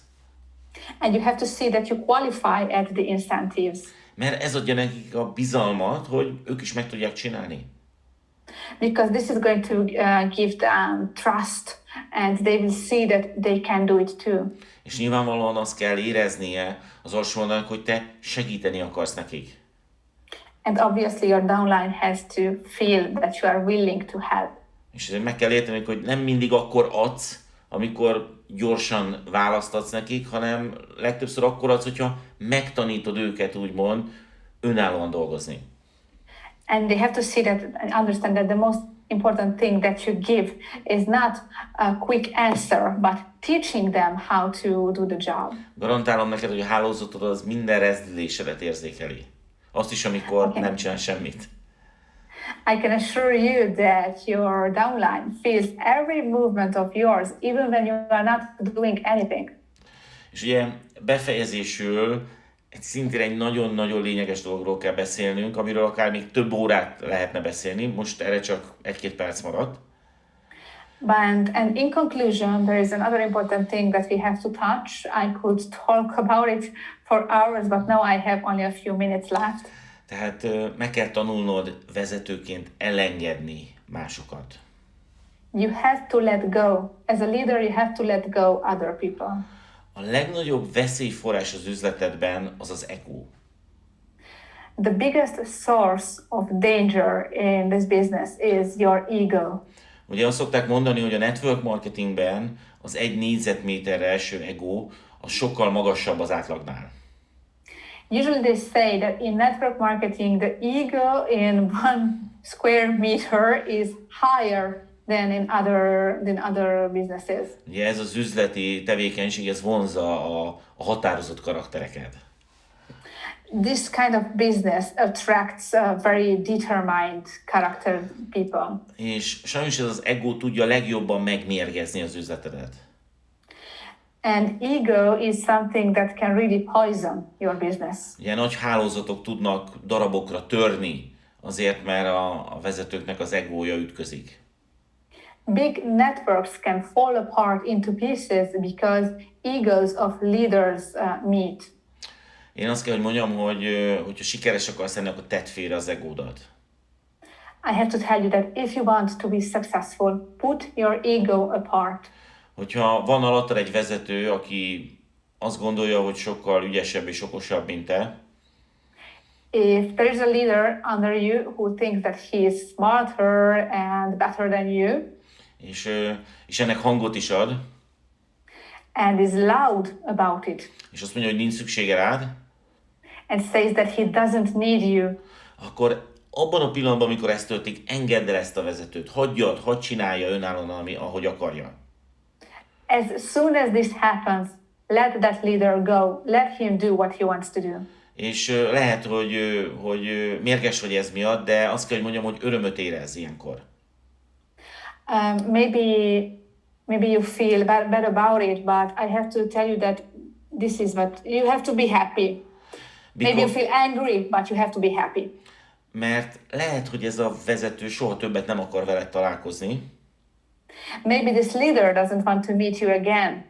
And you have to see that you qualify at the incentives.
Mert ez adja nekik a bizalmat, hogy ők is meg tudják csinálni.
Because this is going to give them trust and they will see that they can do it too.
És nyilvánvalóan azt kell éreznie az alsónak, hogy te segíteni akarsz nekik.
And obviously your downline has to feel that you are willing to help.
És ezért meg kell érteni, hogy nem mindig akkor adsz, amikor gyorsan választ adsz nekik, hanem legtöbbször akkor adsz, hogyha megtanítod őket úgymond önállóan dolgozni.
And they have to see that and understand that the most important thing that you give is not a quick answer, but teaching them how to do the job.
Garantálom neked, hogy a hálózatod az minden rezdülésedet érzékeli. Azt is, amikor nem csinál semmit.
I can assure you that your downline feels every movement of yours, even when you are not doing anything.
És ugye befejezésül szintén egy nagyon-nagyon lényeges dologról kell beszélnünk, amiről akár még több órát lehetne beszélni, most erre csak 1-2 perc maradt.
And in conclusion, there is another important thing that we have to touch. I could talk about it for hours, but now I have only a few minutes left.
Tehát meg kell tanulnod vezetőként elengedni másokat.
You have to let go. As a leader, you have to let go other people.
A legnagyobb veszélyforrás az üzletedben az az ego.
The biggest source of danger in this business is your ego.
Ugye azt szokták mondani, hogy a network marketingben az 1 négyzetméterre eső ego az sokkal magasabb az átlagnál.
Usually they say that in network marketing, the ego in 1 square meter is higher than in other businesses.
Ugye ez az üzleti tevékenység, ez vonzza a határozott karaktereket.
This kind of business attracts very determined character people.
És sajnos ez az ego tudja legjobban megmérgezni az üzletedet.
And ego is something that can really poison your business.
Ugye nagy hálózatok tudnak darabokra törni, azért mert a vezetőknek az egója ütközik.
Big networks can fall apart into pieces because egos of leaders meet.
Én azt kell, hogy mondjam, hogyha sikeres akarsz lenni, akkor tedd félre az egódat.
I have to tell you that if you want to be successful, put your ego apart.
Hogyha van alattad egy vezető, aki azt gondolja, hogy sokkal ügyesebb és okosabb, mint te,
If there is a leader under you who thinks that he is smarter and better than you,
és ennek hangot is ad,
and is loud about it,
és azt mondja, hogy nincs szüksége rád,
and says that he doesn't need you,
akkor abban a pillanatban, amikor ez történik, engedd el ezt a vezetőt, hadd csinálja önállóan, ahogy akarja.
as soon as this happens, let that leader go. Let him do what he wants to do.
És lehet, hogy mérges vagy ez miatt, de azt kell, hogy mondjam, hogy örömöt érez ilyenkor.
Maybe you feel bad about it, but I have to tell you that this is what you have to be happy. Maybe you feel angry, but you have to be happy.
Mert lehet, hogy ez a vezető soha többet nem akar veled találkozni.
Maybe this leader doesn't want to meet you again.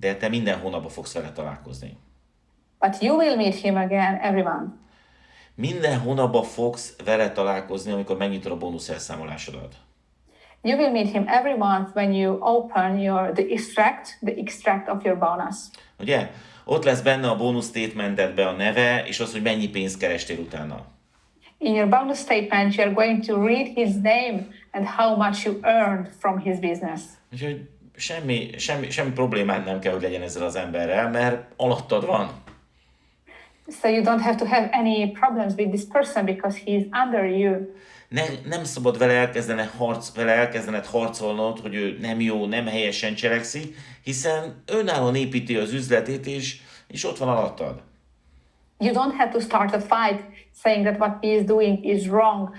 De te minden hónapban fogsz vele találkozni.
But you will meet him again every month.
Minden hónapban fogsz vele találkozni, amikor megnyitod a bónusz elszámolásodat.
You will meet him every month when you open the extract of your bonus.
Ugye? Ott lesz benne a bónusz statementedbe a neve, és az, hogy mennyi pénzt kerestél utána.
In your bonus statement, you are going to read his name and how much you earned from his business.
Úgyhogy semmi problémád nem kell, hogy legyen ezzel az emberrel, mert alattad van.
So you don't have to have any problems with this person because he is under you.
Nem szabad vele elkezdened harcolnod, hogy ő nem jó, nem helyesen cselekszik, hiszen önállóan építi az üzletét, és ott van alattad.
You don't have to start a fight saying that what he is doing is wrong,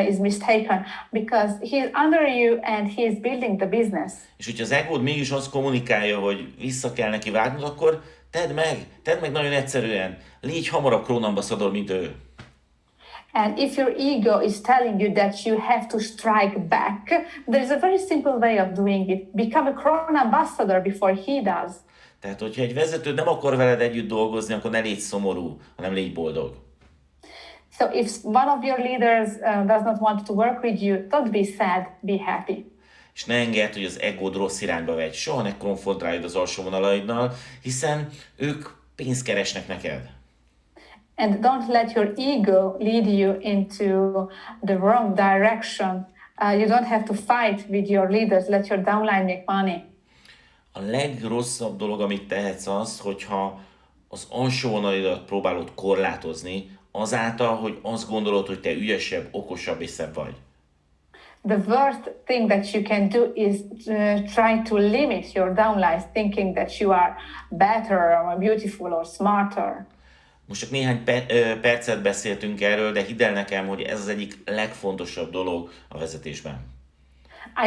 is mistaken, because he is under you and he is building the business.
És hogyha az egód mégis azt kommunikálja, hogy vissza kell neki vágnod, akkor tedd meg nagyon egyszerűen. Légy hamarabb krónambaszador, mint ő.
And if your ego is telling you that you have to strike back, there is a very simple way of doing it. Become a crown ambassador before he does.
Tehát, hogyha egy vezető nem akar veled együtt dolgozni, akkor ne légy szomorú, hanem légy boldog.
So if one of your leaders does not want to work with you, don't be sad, be happy.
És ne engedd, hogy az egód rossz irányba vegy. Soha ne konfrontáljd az alsó vonalaidnal, hiszen ők pénzt keresnek neked.
And don't let your ego lead you into the wrong direction. You don't have to fight with your leaders. Let your downline make money.
A legrosszabb dolog, amit tehetsz az, hogyha az alsó vonalidat próbálod korlátozni, azáltal, hogy azt gondolod, hogy te ügyesebb, okosabb és szebb vagy.
The worst thing that you can do is try to limit your downlines, thinking that you are better or beautiful or smarter.
Most csak néhány percet beszéltünk erről, de hidd el nekem, hogy ez az egyik legfontosabb dolog a vezetésben.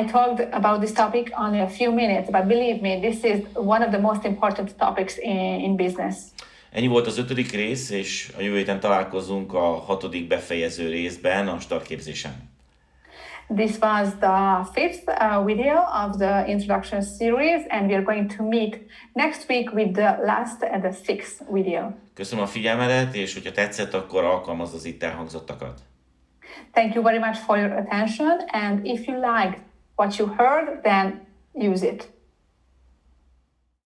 I talked about this topic only a few minutes, but believe me, this is one of the most important topics in business.
Ennyi volt az 5. rész, és a jövő héten találkozunk a 6. befejező részben, a startképzésen.
This was the fifth video of the introduction series, and we are going to meet next week with the last and the sixth video.
Köszönöm a figyelmedet, és hogyha tetszett, akkor alkalmazd az itt elhangzottakat.
Thank you very much for your attention, and if you liked what you heard, then use it.